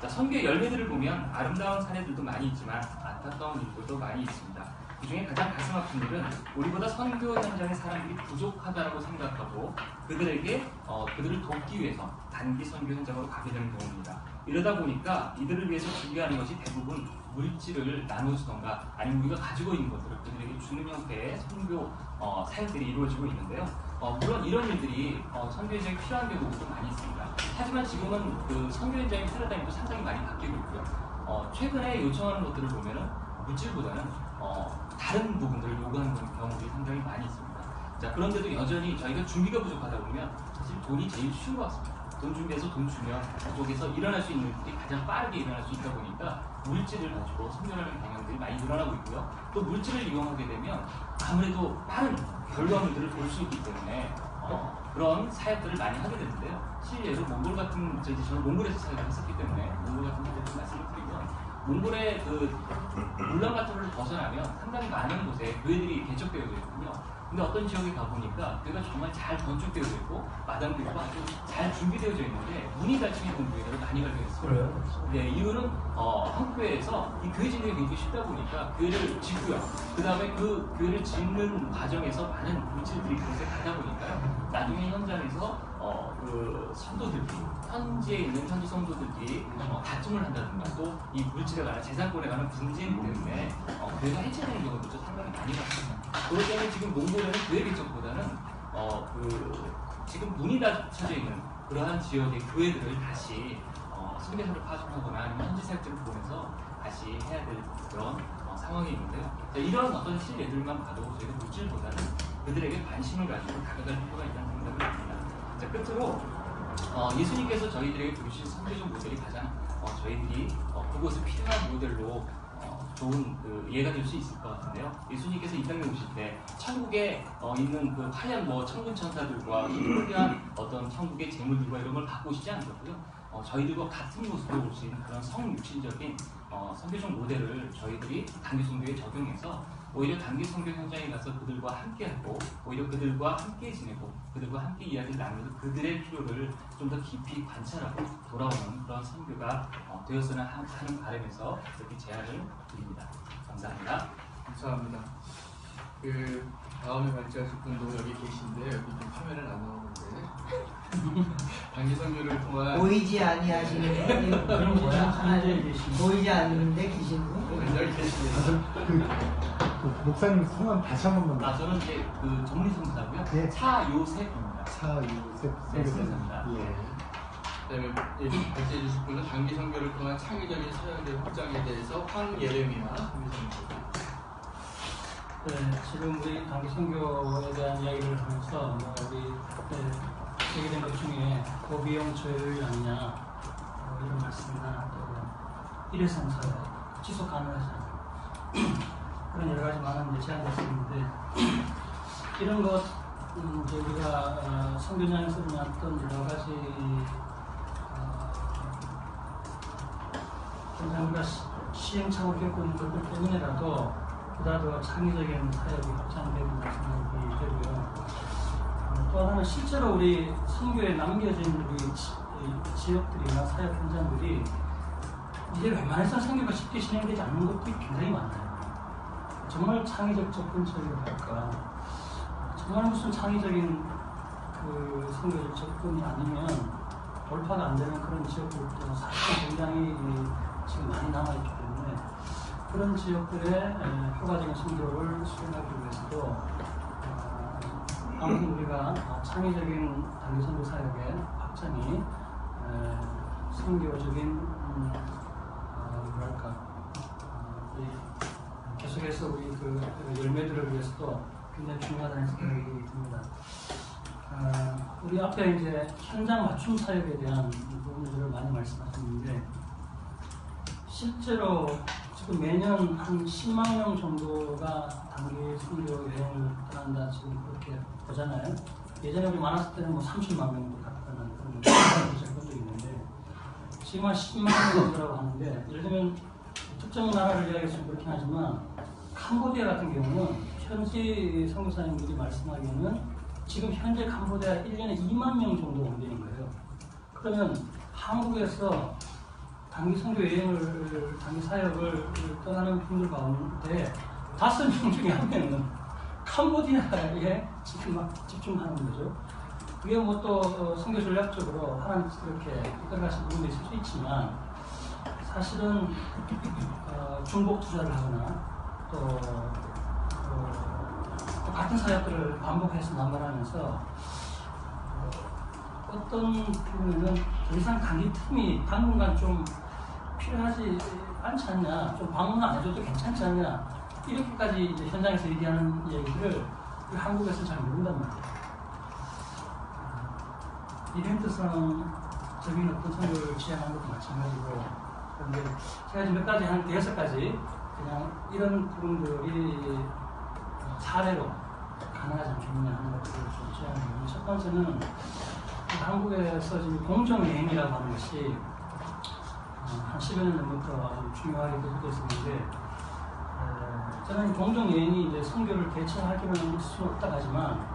자, 선교의 열매들을 보면 아름다운 사례들도 많이 있지만 안타까운 일들도 많이 있습니다. 그 중에 가장 가슴 아픈 일은 우리보다 선교 현장의 사람들이 부족하다고 생각하고 그들을 돕기 위해서 단기 선교 현장으로 가게 되는 경우입니다. 이러다 보니까 이들을 위해서 준비하는 것이 대부분 물질을 나눠주던가 아니면 우리가 가지고 있는 것들을 그들에게 주는 형태의 선교 사역들이 이루어지고 있는데요. 물론 이런 일들이 선교 현장에 필요한 경우도 많이 있습니다. 하지만 지금은 그 선교 현장의 패러다임도 상당히 많이 바뀌고 있고요. 최근에 요청하는 것들을 보면은 물질보다는 다른 부분들을 요구하는 경우들이 상당히 많이 있습니다. 자, 그런데도 여전히 저희가 준비가 부족하다 보면 사실 돈이 제일 쉬운 것 같습니다. 돈 준비해서 돈 주면 그쪽에서 일어날 수 있는 일이 가장 빠르게 일어날 수 있다 보니까 물질을 가지고 선교하는 경향들이 많이 늘어나고 있고요. 또 물질을 이용하게 되면 아무래도 빠른 결과물들을 볼 수 있기 때문에 그런 사역들을 많이 하게 되는데요. 실례로 몽골 같은 저는 몽골에서 사역을 했었기 때문에 몽골 같은 데도 말씀을 드리면 몽골의 그 울란바토르를 벗어나면 상당히 많은 곳에 교회들이 개척되어 있거든요. 근데 어떤 지역에 가보니까 교회가 정말 잘 건축되어 있고 마당도 있고 아주 잘 준비되어져 있는데 문이 닫혀 있는 교회들을 많이 발견했어요. 네, 이유는 한국 교회에서 이 교회 짓는 게 굉장히 쉽다 보니까 교회를 짓고요. 그 다음에 그 교회를 짓는 과정에서 많은 물질들이 그곳에 가다 보니까요. 나중에 현장에서 그 성도들이 현지에 있는 현지 성도들이 다툼을 한다든가 또 이 물질에 관한 재산권에 관한 분쟁 때문에 교회가 해체되는 경우도 상당히 많이 봤습니다. 그렇기 때문에 지금 몽골에는 교회 개척보다는 지금 문이 닫혀져 있는 그러한 지역의 교회들을 다시 선교사를 파송하거나 아니면 현지 사역들을 보면서 다시 해야 될 그런 상황이 있는데요. 자, 이런 어떤 실례들만 봐도 저희가 물질보다는 그들에게 관심을 가지고 다가갈 필요가 있다는 생각을 합니다. 자, 끝으로 예수님께서 저희들에게 보여주신 선교적 모델이 가장 저희들이 그곳에 필요한 모델로 좋은 예가 될 수 있을 것 같은데요. 예수님께서 이 땅에 오실 때 천국에 있는 그 하얀 천군 천사들과 특별한 어떤 천국의 재물들과 이런 걸 갖고 오시지 않으셨고요. 저희들과 같은 모습으로 올 수 있는 그런 성육신적인 선교적 모델을 저희들이 단기 선교에 적용해서 오히려 단기 선교 현장에 가서 그들과 함께하고 오히려 그들과 함께 지내고 그들과 함께 이야기를 나누면서 그들의 필요를 좀 더 깊이 관찰하고 돌아오는 그런 선교가 되었으나 하는 바람에서 이렇게 제안을 드립니다. 감사합니다. 감사합니다. 그 다음에 발제하실 분도 여기 계신데 여기 좀 화면은 안 나오는데 단기 선교를 통한 보이지 아니하시는 그럼 뭐야? 하나님 계신 보이지 않는데 계신 분? 여기 계시네요. 그 목사님 성함 다시 한 번만. 아 저는 이제 그 정리선사고요. 네. 차요셉입니다. 차유셉 네, 선교사입니다. 선교사입니다. 예. 그다음에 발제해 주실 분은 단기 선교를 통한 창의적인 사역의 확장에 대해서 황예рем이와 김선입니다. 네, 지금 우리 단기 선교에 대한 이야기를 하면서 우리 그때 얘기된 것 중에 고비용 저율 아니냐 이런 말씀이나 또 일회성 사역 지속 가능하지 않냐 그런 여러 가지 많은 제안들이 있는데 이런 것 이제 우리가 선교장에서 나왔던 여러 가지 우리가 시행착오를 겪고 있는 것들 때문에라도 보다 더 창의적인 사역이 확장되는 생각이 되고요. 또 하나는 실제로 우리 선교에 남겨진 우리 지역들이나 사역 현장들이 이제 웬만해서는 선교가 쉽게 진행되지 않는 것들이 굉장히 많아요. 정말 창의적 접근처리를 할까? 정말 무슨 창의적인 그 선교적 접근이 아니면 돌파가 안 되는 그런 지역들도 사실 굉장히 지금 많이 남아있기 때문에 그런 지역들의 효과적인 선교를 수행하기 위해서도 아무튼 우리가 창의적인 단기 선교 사역의 확장이 선교적인 뭐랄까 계속해서 우리 그 열매들을 위해서도 굉장히 중요하다는 생각이 듭니다. 우리 앞에 이제 현장 맞춤 사역에 대한 부분들을 많이 말씀하셨는데 실제로 지금 매년 한 10만 명 정도가 단기 선교 여행을 떠난다 지금 그렇게 보잖아요. 예전에 우리 많았을 때는 뭐 30만 명도 갔다는 그런 적이 있는데 지금 한 10만 명 정도라고 하는데 예를 들면 특정 나라를 이야기해서 좀 그렇긴 하지만 캄보디아 같은 경우는 현지 선교사님들이 말씀하기에는 지금 현재 캄보디아 1년에 2만 명 정도 온다는 거예요. 그러면 한국에서 단기 선교 여행을, 단기 사역을 떠나는 분들 가운데 5명 중에 1명은 캄보디아에 집중하는 거죠. 그게 뭐 또 선교 전략적으로 하나님 그렇게 이끌어가신 부분도 있을 수 있지만 사실은 중복 투자를 하거나 또 같은 사역들을 반복해서 남발하면서 어떤 부분에는 더 이상 단기 틈이 당분간 좀 필요하지 않지 않냐, 좀 방문 안 해줘도 괜찮지 않냐 이렇게까지 이제 현장에서 얘기하는 얘기들을 한국에서 잘 모른단 말이에요. 이벤트성적인 어떤 선교를 지향하는 것도 마찬가지고 그런데 제가 지금 몇 가지 한 6가지 그냥 이런 부분들이 사례로 가능하지 않겠느냐 하는 것들을 좀 제안해요. 첫 번째는 한국에서 지금 공정여행이라고 하는 것이 한 10여 년 전부터 아주 중요하게 되었었는데 저는 공정여행이 이제 선교를 대체하기는 할 수는 없다고 하지만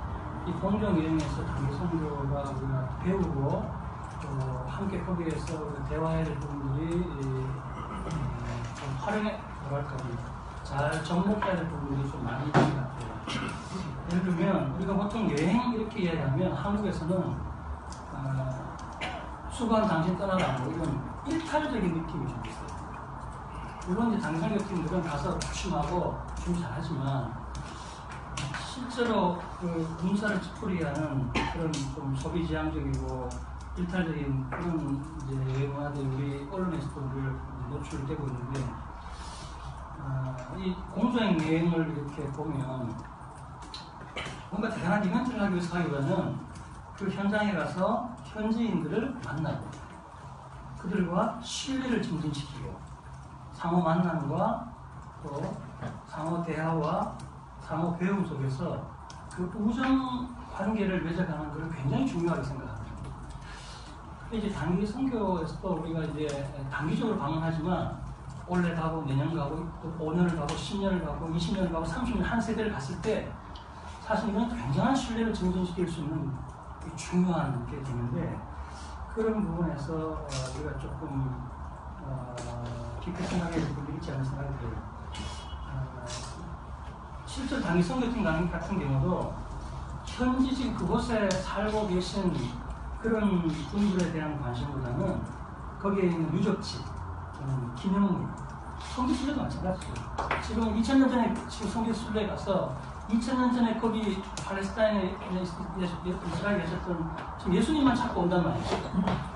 이 공정여행에서 단기 선교가 우리가 배우고 또 함께 거기에서 대화해야 될 부분들이 좀 활용해 뭐랄까 잘 접목해야 될 부분들이 좀 많이 있는 것 같아요. 예를 들면 우리가 보통 여행 이렇게 이야기하면 한국에서는 수고한 당신 떠나라고 이런 일탈적인 느낌이 좀 있어요. 물론 이제 당선교팀들은 가서 부심하고 준비 잘하지만 실제로 그 군사를 찌푸리하는 그런 좀 소비지향적이고 일탈적인 그런 이제 여행 문화들이 우리 언론에서도 우리를 노출되고 있는데 이 공정 여행을 이렇게 보면 뭔가 대단한 이벤트를 하기 위해서 하기보다는 그 현장에 가서 현지인들을 만나고 그들과 신뢰를 증진시키고 상호 만남과 또 상호 대화와 상호 배움 속에서 그 우정 관계를 맺어가는 것을 굉장히 중요하게 생각합니다. 이제 단기 선교에서도 우리가 이제 단기적으로 방문하지만 올해 가고 내년 가고 또 5년을 가고 10년을 가고 20년을 가고 30년 한 세대를 갔을 때 사실 이건 굉장한 신뢰를 증진시킬 수 있는 중요한 게 되는데 그런 부분에서 우리가 조금 깊게 생각해야 될 부분이 있지 않은 생각이 들어요. 실제 당시 선교팀 같은 경우도 현지 지금 그곳에 살고 계신 그런 분들에 대한 관심보다는 거기에 있는 유적지, 기념물, 성지순례도 마찬가지예요. 지금 2000년 전에 지금 성지순례에 가서 2000년 전에 거기 팔레스타인에 이스라엘에 계셨던 지금 예수님만 찾고 온단 말이에요.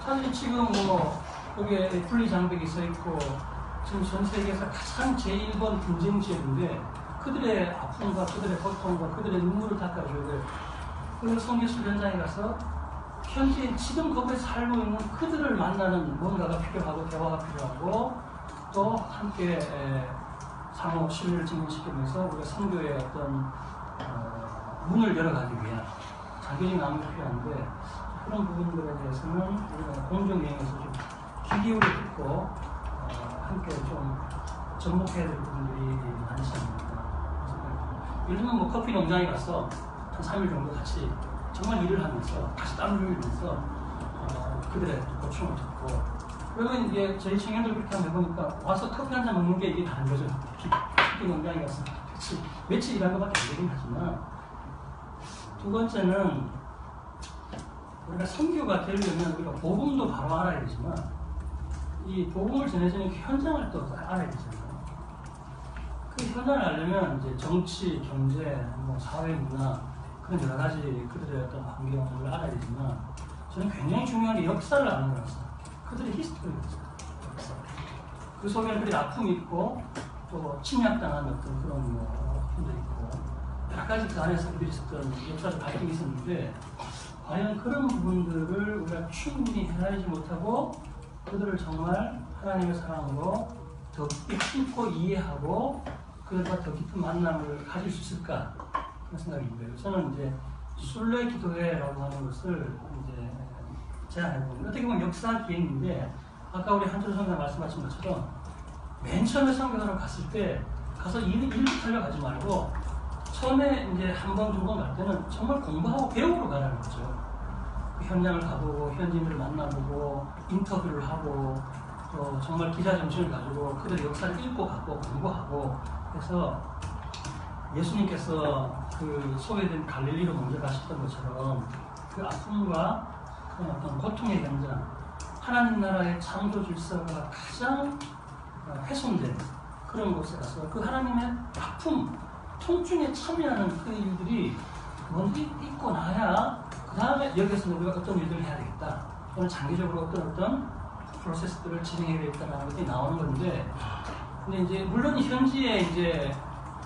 사실 지금 뭐 거기에 분리 장벽이 서 있고 지금 전 세계에서 가장 제1번 분쟁 지역인데 그들의 아픔과 그들의 고통과 그들의 눈물을 닦아줘야 돼요. 그래서 성지순례 현장에 가서 현재 지금 거기에 살고 있는 그들을 만나는 뭔가가 필요하고 대화가 필요하고 또 함께 상호 신뢰를 증명시키면서 우리가 선교의 어떤 문을 열어가기 위한 장기적인 나무가 필요한데 그런 부분들에 대해서는 우리가 공정여행에서 좀 귀 기울여 듣고 함께 좀 접목해야 될 부분들이 많지 않을까. 예를 들면 뭐 커피 농장에 가서 한 3일 정도 같이 정말 일을 하면서 다시 땀을 흘리면서 그들의 고충을 듣고 그리고 이제 저희 청년들 그렇게 한번 해보니까 와서 커피 한 잔 먹는 게 이게 다른 거죠. 커피 농장에 가서 며칠 일한 것밖에 안 되긴 하지만 두 번째는 우리가 선교가 되려면 우리가 복음도 바로 알아야 되지만 이 복음을 전해주는 현장을 또 알아야 되잖아요. 그 현장을 알려면 이제 정치, 경제, 뭐 사회, 문화 그런 여러 가지 그들의 어떤 환경을 알아야 되지만 저는 굉장히 중요한 게 역사를 아는 거라서 그들의 히스토리를 역사. 그 속에는 그들의 아픔이 있고 또 침략당한 어떤 그런 뭐 아픔도 있고 여러 가지 그 안에서 그들이 있었던 역사적 갈등이 있었는데 과연 그런 부분들을 우리가 충분히 해나가지 못하고 그들을 정말 하나님의 사랑으로 더 깊이 품고 이해하고 그들과 더 깊은 만남을 가질 수 있을까 그런 생각인데요. 저는 이제 순례 기도회라고 하는 것을 이제 제안해보면 어떻게 보면 역사 기행인데 아까 우리 한철 선생님 말씀하신 것처럼 맨 처음에 선교사로 갔을 때 가서 일부터 하려 가지 말고 처음에 이제 한 번, 두 번 갈 때는 정말 공부하고 배우러 가라는 거죠. 그 현장을 가보고 현지인들을 만나보고 인터뷰를 하고 또 정말 기자 정신을 가지고 그들의 역사를 읽고 가고 공부하고 해서 예수님께서 그 소외된 갈릴리로 먼저 가셨던 것처럼 그 아픔과 그 어떤 고통의 현장 하나님 나라의 창조 질서가 가장 훼손된 그런 곳에 가서 그 하나님의 아픔, 통증에 참여하는 그 일들이 먼저 있고 나야 그 다음에 여기서 우리가 어떤 일들을 해야 되겠다 또는 장기적으로 어떤 프로세스들을 진행해야 되겠다라는 것들이 나오는 건데 근데 이제 물론 현지에 이제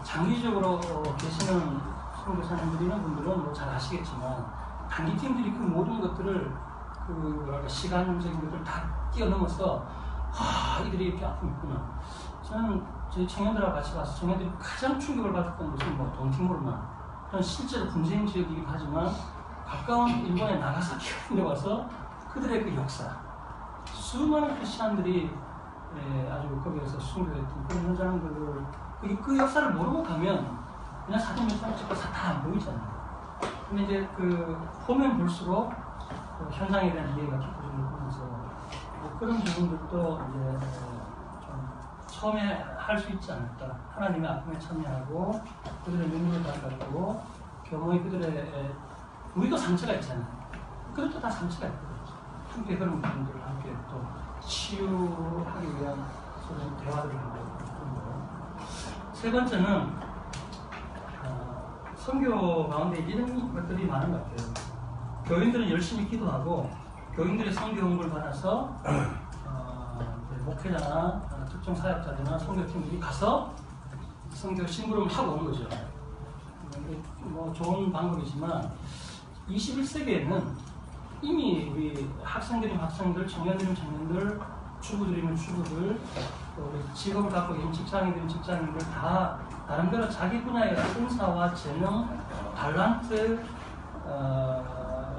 장기적으로 계시는 선교사님들이나 분들은 뭐 잘 아시겠지만 단기팀들이 그 모든 것들을 그 뭐랄까 시간적인 것들을 다 뛰어넘어서 이들이 이렇게 아픔이 있구나. 저는 저희 청년들하고 같이 가서 청년들이 가장 충격을 받았던 것은 뭐 동티모르나 그런 실제로 분쟁 지역이긴 하지만 가까운 일본의 나가사키 같은 데 와서 그들의 그 역사 수많은 크리스찬들이 아주 거기에서 순교했던 그런 현장들을 그 역사를 모르고 가면 그냥 사진 몇 장 찍고 다 안 보이잖아요. 근데 이제 그 보면 볼수록 그 현장에 대한 이해가 깊어지는 보면서 뭐 그런 부분들도 이제 좀 처음에 할 수 있지 않을까. 하나님의 아픔에 참여하고 그들의 눈물을 닦아주고 교모의 그들의 우리도 상처가 있잖아요. 그것도 다 상처가 있거든요. 함께 그런 부분들을 함께 또 치유하기 위한 그런 대화들을 하고 있는 거예요. 세 번째는 선교 가운데 이런 것들이 많은 것 같아요. 교인들은 열심히 기도하고 교인들의 선교 홍보를 받아서 목회자나 특정 사역자들이나 선교팀들이 가서 선교 심부름을 하고 오는 거죠. 뭐 좋은 방법이지만 21세기에는 이미 우리 학생들이면 학생들, 청년들이면 청년들, 주부들이면 주부들, 또 우리 직업을 갖고 있는 직장인들이면 직장인들 다 나름대로 자기 분야의 은사와 재능, 탤런트,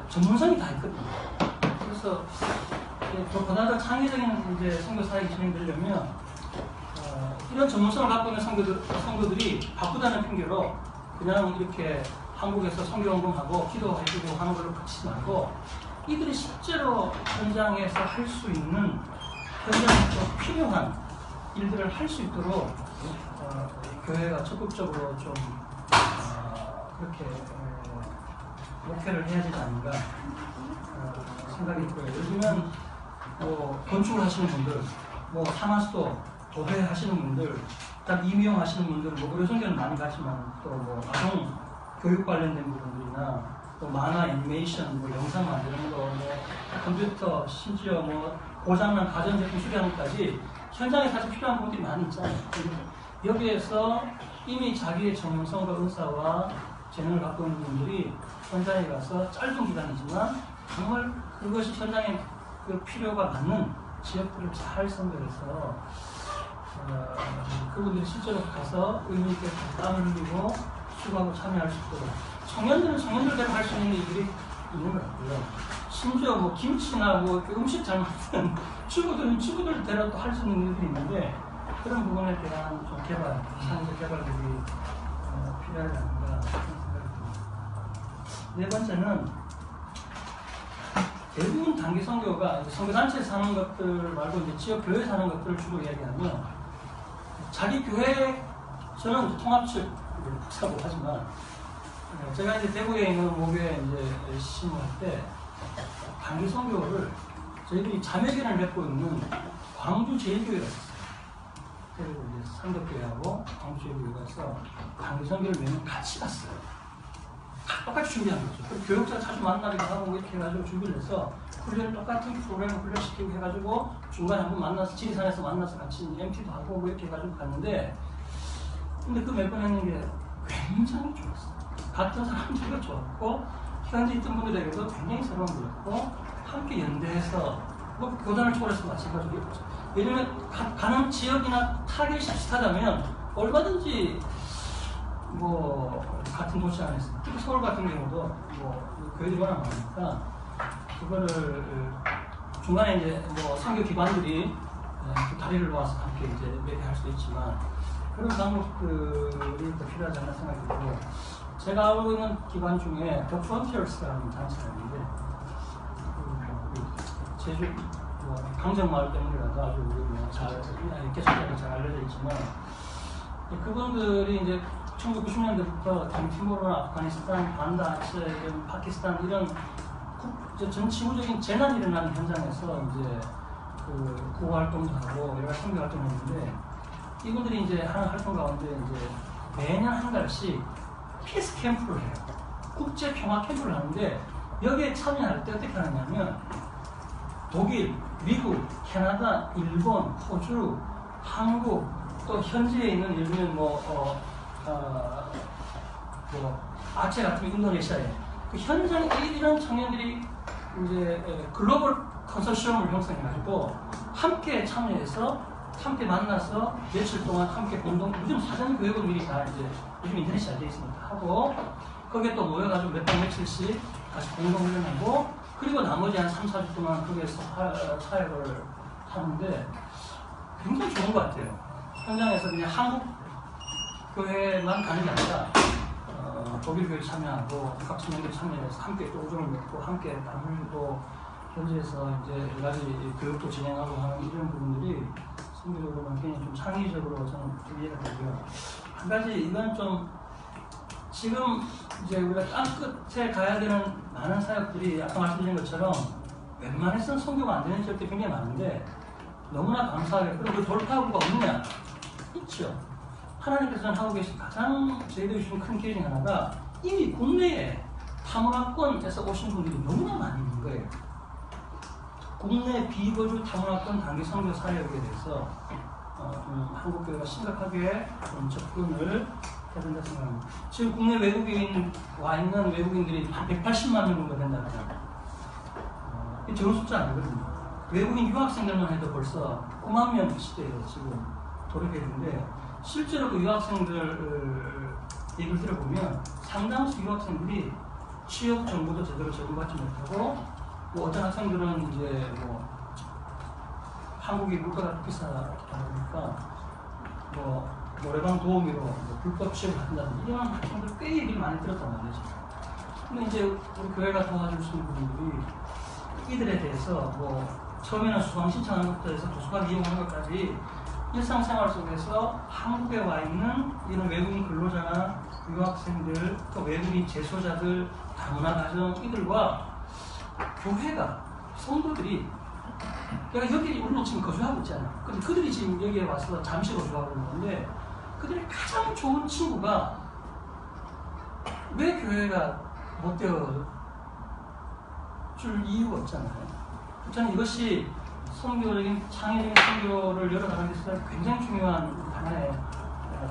전문성이 다 있거든요. 그래서 보다 더 창의적인 이제 선교 사역이 진행되려면 이런 전문성을 갖고 있는 선교들이 바쁘다는 핑계로 그냥 이렇게 한국에서 선교 운동하고 기도해주고 하는 걸로 그치지 말고 이들이 실제로 현장에서 할 수 있는 현장에서 필요한 일들을 할 수 있도록 교회가 적극적으로 좀 그렇게 목표를 해야 되지 않는가 생각이 있고요. 요즘은 뭐 건축을 하시는 분들, 뭐 사마스토, 도배 하시는 분들, 딱 임용 하시는 분들, 뭐 의료선교는 많이 가지만 또 뭐 아동 교육 관련된 부분들이나 또 만화, 애니메이션, 뭐 영상 만드는 거, 뭐 컴퓨터, 심지어 뭐 고장난 가전제품 수리하는 것까지 현장에 사실 필요한 부분들이 많이 있잖아요. 여기에서 이미 자기의 전문성과 은사와 재능을 갖고 있는 분들이 현장에 가서 짧은 기간이지만 정말 그것이 현장에 그 필요가 맞는 지역들을 잘 선별해서 그분들이 실제로 가서 의미 있게 땀을 흘리고 수고하고 참여할 수 있도록 청년들은 청년들대로 할 수 있는 일들이 있는 것 같고요. 심지어 뭐 김치나 뭐 음식 잘 만드는 주부들은 주부들대로 또 할 수 있는 일들이 있는데 그런 부분에 대한 좀 개발, 상대 개발들이 필요하지 않는가 생각이 듭니다. 네 번째는 대부분 단기 선교가 선교단체에서 하는 것들 말고 이제 지역 교회에서 하는 것들을 주로 이야기하면 자기 교회 저는 이제 통합측 북사고 하지만 제가 이제 대구에 있는 모교에 이제 심무할 때 단기 선교를 저희들이 자매교회를 맺고 있는 광주 제일교회가 있어요. 그리고 이제 상덕교회하고 광주 제일교회가 있어 단기 선교를 매년 같이 갔어요. 똑같이 준비한 거죠. 그리고 교육자 자주 만나기도 하고 이렇게 해가지고 준비를 해서 훈련을 똑같은 프로그램을 훈련시키고 해가지고 중간에 한번 만나서 지리산에서 만나서 같이 MT도 하고 뭐 이렇게 해가지고 갔는데 근데 그 몇 번 했는 게 굉장히 좋았어요. 같은 사람들도 좋았고 현지 있던 분들에게도 굉장히 새로운 거였고 함께 연대해서 뭐 교단을 초월해서 마찬가지로 왜냐면 가는 지역이나 타겟이 비슷하다면 얼마든지 뭐 같은 도시 안에서 특히 서울 같은 경우도 뭐 교회들이 워낙 많으니까 그거를 중간에 이제 뭐 선교 기관들이 그 다리를 놓아서 함께 이제 매개할 수도 있지만 그런 방법들이 더 필요하지 않나 생각이 들고 제가 알고 있는 기관 중에 The Frontiers라는 단체가 있는데 제주 뭐 강정마을 때문이라도 아주 계속적으로 잘 알려져 있지만 그분들이 이제 1990년대부터 timor-Leste, 아프가니스탄, 반다, 파키스탄 이런 전 지구적인 재난이 일어나는 현장에서 이제 그 구호 활동도 하고 여러 가지 선교 활동을 했는데 이분들이 이제 하는 활동 가운데 이제 매년 한 달씩 피스 캠프를 해요. 국제 평화 캠프를 하는데 여기에 참여할 때 어떻게 하느냐면 독일, 미국, 캐나다, 일본, 호주, 한국 또 현지에 있는 예를 들면 뭐 아체 같은 인도네시아에 그 현장에 이런 청년들이 이제 글로벌 컨소시엄을 형성해가지고 함께 참여해서 함께 만나서 며칠 동안 함께 공동 요즘 사전 교육을 미리 다 이제 요즘 인터넷이 잘 돼 있으니까 하고 거기에 또 모여가지고 몇 달 며칠씩 다시 공동 훈련하고 그리고 나머지 한 3, 4주 동안 거기에서 사역을 하는데 굉장히 좋은 것 같아요. 현장에서 그냥 한국 교회만 가는 게 아니라 독일 교회 참여하고 각 청년들 참여해서 함께 또 우정을 맺고 함께 나누고 현지에서 이제 여러 가지 교육도 진행하고 하는 이런 부분들이 선교적으로는 굉장히 좀 창의적으로 저는 좀 이해가 되고요. 한 가지 이건 좀 지금 이제 우리가 땅 끝에 가야 되는 많은 사역들이 아까 말씀드린 것처럼 웬만해서는 선교가 안 되는 지역들이 굉장히 많은데 너무나 감사하게 그럼 그 돌파구가 없느냐? 있죠. 하나님께서는 하고 계신 가장 저희들이 주신 큰 기회 중 하나가 이미 국내에 타문화권에서 오신 분들이 너무나 많이 있는 거예요. 국내 비거주 타문화권 단기 선교 사역에 대해서 한국교회가 심각하게 접근을 해야 된다 생각합니다. 지금 국내 외국인 와 있는 외국인들이 한 180만 명 정도 된다는 이게 적은 숫자 아니거든요. 외국인 유학생들만 해도 벌써 9만 명 시대에 지금 돌입해 있는데 실제로 그 유학생들 얘기를 들어보면 상당수 유학생들이 취업 정보도 제대로 제공받지 못하고 뭐 어떤 학생들은 이제 뭐 한국이 물가가 비싸다 보니까 뭐 노래방 도우미로 뭐 불법 취업을 한다든지 이런 학생들 꽤 얘기를 많이 들었단 말이죠. 근데 이제 우리 교회가 도와줄 수 있는 분들이 이들에 대해서 뭐 처음에는 수강 신청하는 것부터 해서 도서관 이용하는 것까지 일상생활 속에서 한국에 와 있는 이런 외국인 근로자나 유학생들, 또 외국인 재소자들, 다문화 가정 이들과 교회가, 성도들이, 그러니까 여기 우리는 지금 거주하고 있잖아요. 근데 그들이 지금 여기에 와서 잠시 거주하고 있는데 그들의 가장 좋은 친구가 왜 교회가 못 되어 줄 이유가 없잖아요. 저는 이것이 선교적인, 창의적인 선교를 열어가는 데 있어서 굉장히 중요한 하나의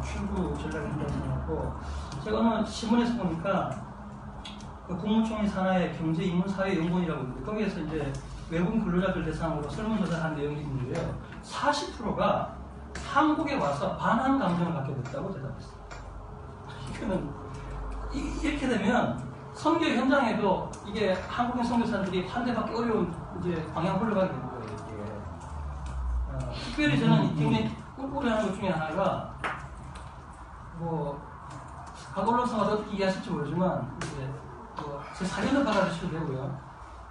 출구 전략이 된다고 생각하고, 제가 어느 신문에서 보니까 그 국무총리 산하의 경제인문사회연구원이라고 있는데 거기에서 이제 외국인 근로자들 대상으로 설문조사를 한 내용이 있는데요. 40%가 한국에 와서 반한 감정을 갖게 됐다고 대답했어요. 이거는 이렇게 되면 선교 현장에도 이게 한국인 선교사들이 한 대밖에 어려운 이제 방향 흘러가게 되는 거예요. 이게. 특별히 저는 굉장히 꿀꿀하는 것 중에 하나가 각 언론사가 어떻게 이해하실지 모르지만 이제 제 사견을 받아주셔도 되고요.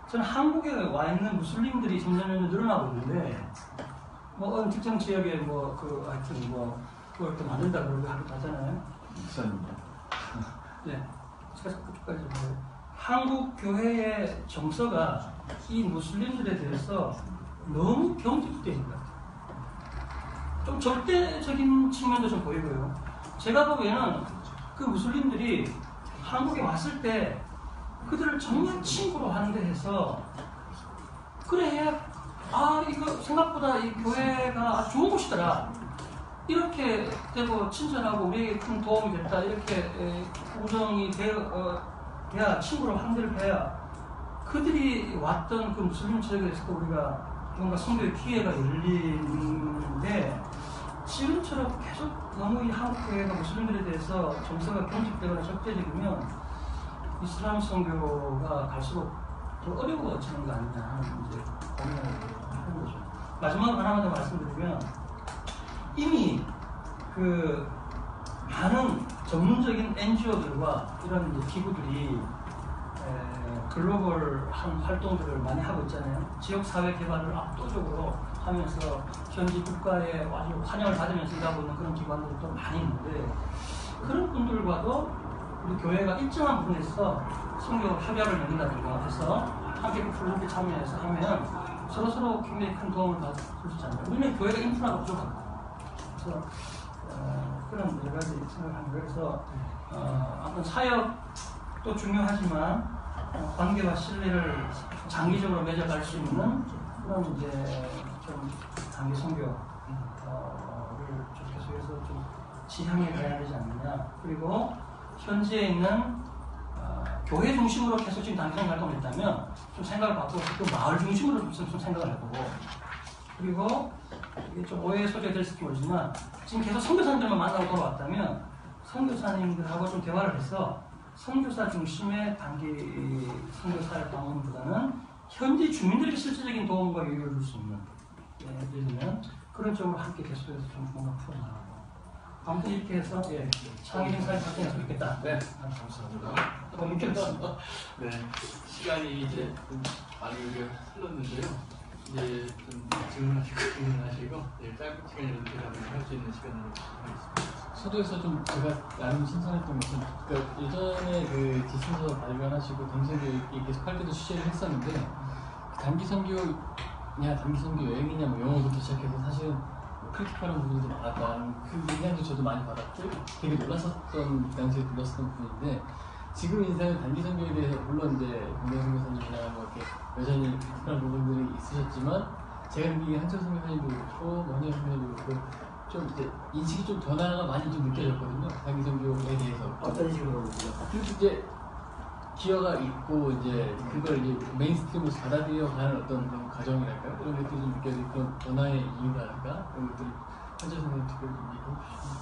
저는 한국에 와 있는 무슬림들이 점점 늘어나고 있는데 어느 특정 지역에 하여튼 그걸 또 만든다 그러고 하잖아요. 목사님이요? 네. 그쪽까지 한국 교회의 정서가 이 무슬림들에 대해서 너무 경직된 것 같아요. 좀 절대적인 측면도 좀 보이고요. 제가 보기에는 그 무슬림들이 한국에 왔을 때 그들을 정말 친구로 하는데 해서 그래야 이거 생각보다 이 교회가 아주 좋은 곳이더라. 이렇게 되고 친절하고 우리에게 큰 도움이 됐다. 이렇게 우정이 돼야 친구로 환대를 해야 그들이 왔던 그 무슬림 지역에서도 우리가 뭔가 선교의 기회가 열리는데 지금처럼 계속 너무 이 한국 교회가 무슬림들에 대해서 정서가 경직되거나 적대적이면 이슬람 선교가 갈수록 더 어려워지는 거 아니냐 하는 이제 고민을 하는 거죠. 마지막으로 하나만 더 말씀드리면 이미 그 많은 전문적인 NGO들과 이런 이제 기구들이 글로벌한 활동들을 많이 하고 있잖아요. 지역사회 개발을 압도적으로 하면서 현지 국가의 아주 환영을 받으면서 일하고 있는 그런 기관들도 많이 있는데 그런 분들과도 우리 교회가 일정한 부분에서 선교 협약을 맺는다든가 해서 함께 프로젝트에 참여해서 하면 서로 굉장히 큰 도움을 받을 수 있잖아요. 우리는 교회가 인프라가 부족합니다. 그래서 그런 여러 가지 생각을 합니다. 그래서 아무튼 사역도 중요하지만 관계와 신뢰를 장기적으로 맺어갈 수 있는 그런 이제 좀 단기 선교를 좀 계속해서 좀 지향해 가야 되지 않느냐. 그리고 현지에 있는 교회 중심으로 계속 지금 단기 선교 활동을 했다면 좀 생각을 바꾸고 또 마을 중심으로 좀 생각을 해보고, 그리고 이게 좀 오해의 소지가 될지 모르지만 지금 계속 선교사님들만 만나고 돌아왔다면 선교사님들하고 좀 대화를 해서 선교사 중심의 단기 선교사의 방문보다는 현지 주민들에게 실질적인 도움과 유익을 줄 수 있는, 예를 들면 그런 쪽으로 함께 계속해서 좀 뭔가 풀어나가고, 아무튼 이렇게 해서 창의적인 사회 발전했으면 좋겠다. 네, 감사합니다. 너무 웃겼습니다. 네, 시간이 이제 좀 많이 우리가 흘렀는데요. 이제 좀 질문하시고 짧은 시간이라도 대답을 할 수 있는 시간을 하겠습니다. 서두에서 좀 제가 나름 신선했던 것은 그러니까 예전에 그 지신서 발간하시고 동생들 계속 할 때도 취재를 했었는데 단기 선교냐 단기 선교 여행이냐 뭐 영어부터 시작해서 사실은 크리틱하는 부분도 많았다는 그 인상도 저도 많이 받았고 되게 놀랐었던 당시에 들었었던 부분인데 지금 인상은 단기 선교에 대해서 물론 이제 공동선 교사님이나 뭐 이렇게 여전히 크리틱한 부분들이 있으셨지만 제가 느끼기에 한철 선교사님도 그렇고 원희 선교사님도 그렇고 좀 이제 인식이 좀 변화가 많이 좀 느껴졌거든요. 단기 선교에 대해서. 어떤 식으로? 그리고 이제 기여가 있고 이제 그걸 이제 메인스트림으로 받아들여가는 어떤 그런 과정이랄까요? 이런 것들이 좀 느껴지는 그런 변화의 이유랄까? 이런 것들을 한철 선생님 특별히 좀 얘기해 주시면.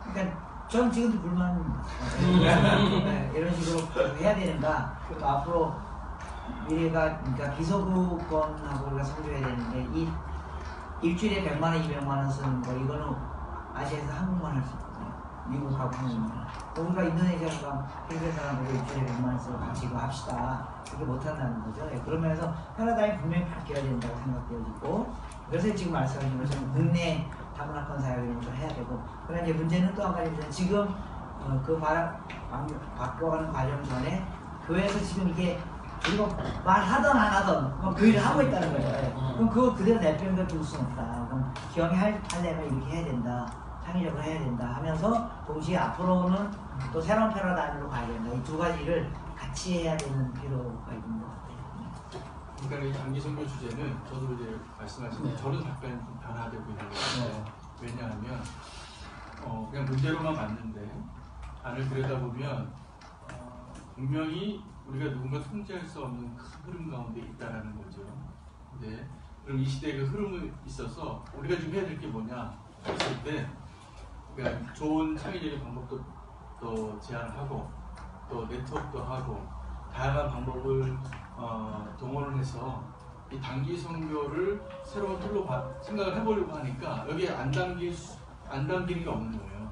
그러니까 전 지금도 불만 이런 식으로 해야 되는가? 또 앞으로 미래가 그러니까 기소국권하고 우리가 선교해야 되는데 일주일에 100만 원, 200만 원 쓰는 거 이거는 아시아에서 한국만 할 수 있거든요. 미국하고 우리가 인도네시아가 필리핀하고 일주일에 100만 원씩 같이 이거 합시다. 그렇게 못한다는 거죠. 예, 그러면서 패러다임이 분명히 바뀌어야 된다고 생각되어지고, 그래서 지금 말씀하신 것처럼 국내 다문화권 사회를 이런 걸 해야 되고, 그러나 이제 문제는 또 한 가지는 지금 그 바뀌어가는 과정 전에 교회에서 지금 이게 우리가 말하던 안 하던 그 일을 하고 있다는 거예요. 예. 그럼 그거 그대로 내빼는 둘 수는 없다. 그럼 기왕이 하려면 이렇게 해야 된다. 창의적으로 해야 된다 하면서 동시에 앞으로는 또 새로운 패러다임으로 가야 된다. 이 두 가지를 같이 해야 되는 필요가 있는 것 같아요. 그러니까 이 단기 선교 주제는 저도 이제 말씀하신 네. 저는 약간 좀 변화되고 있는 것 같아요. 왜냐하면 그냥 문제로만 봤는데 안을 들여다보면 분명히 우리가 누군가 통제할 수 없는 큰 흐름 가운데 있다라는 거죠. 네. 그럼 이 시대의 그 흐름에 있어서 우리가 지금 해야 될 게 뭐냐 했을 때, 그러니까 좋은 창의적인 방법도 또 제안하고 또 네트워크도 하고 다양한 방법을 동원을 해서 이 단기 선교를 새로운 틀로 생각을 해보려고 하니까 여기에 안 담기는 게 없는 거예요.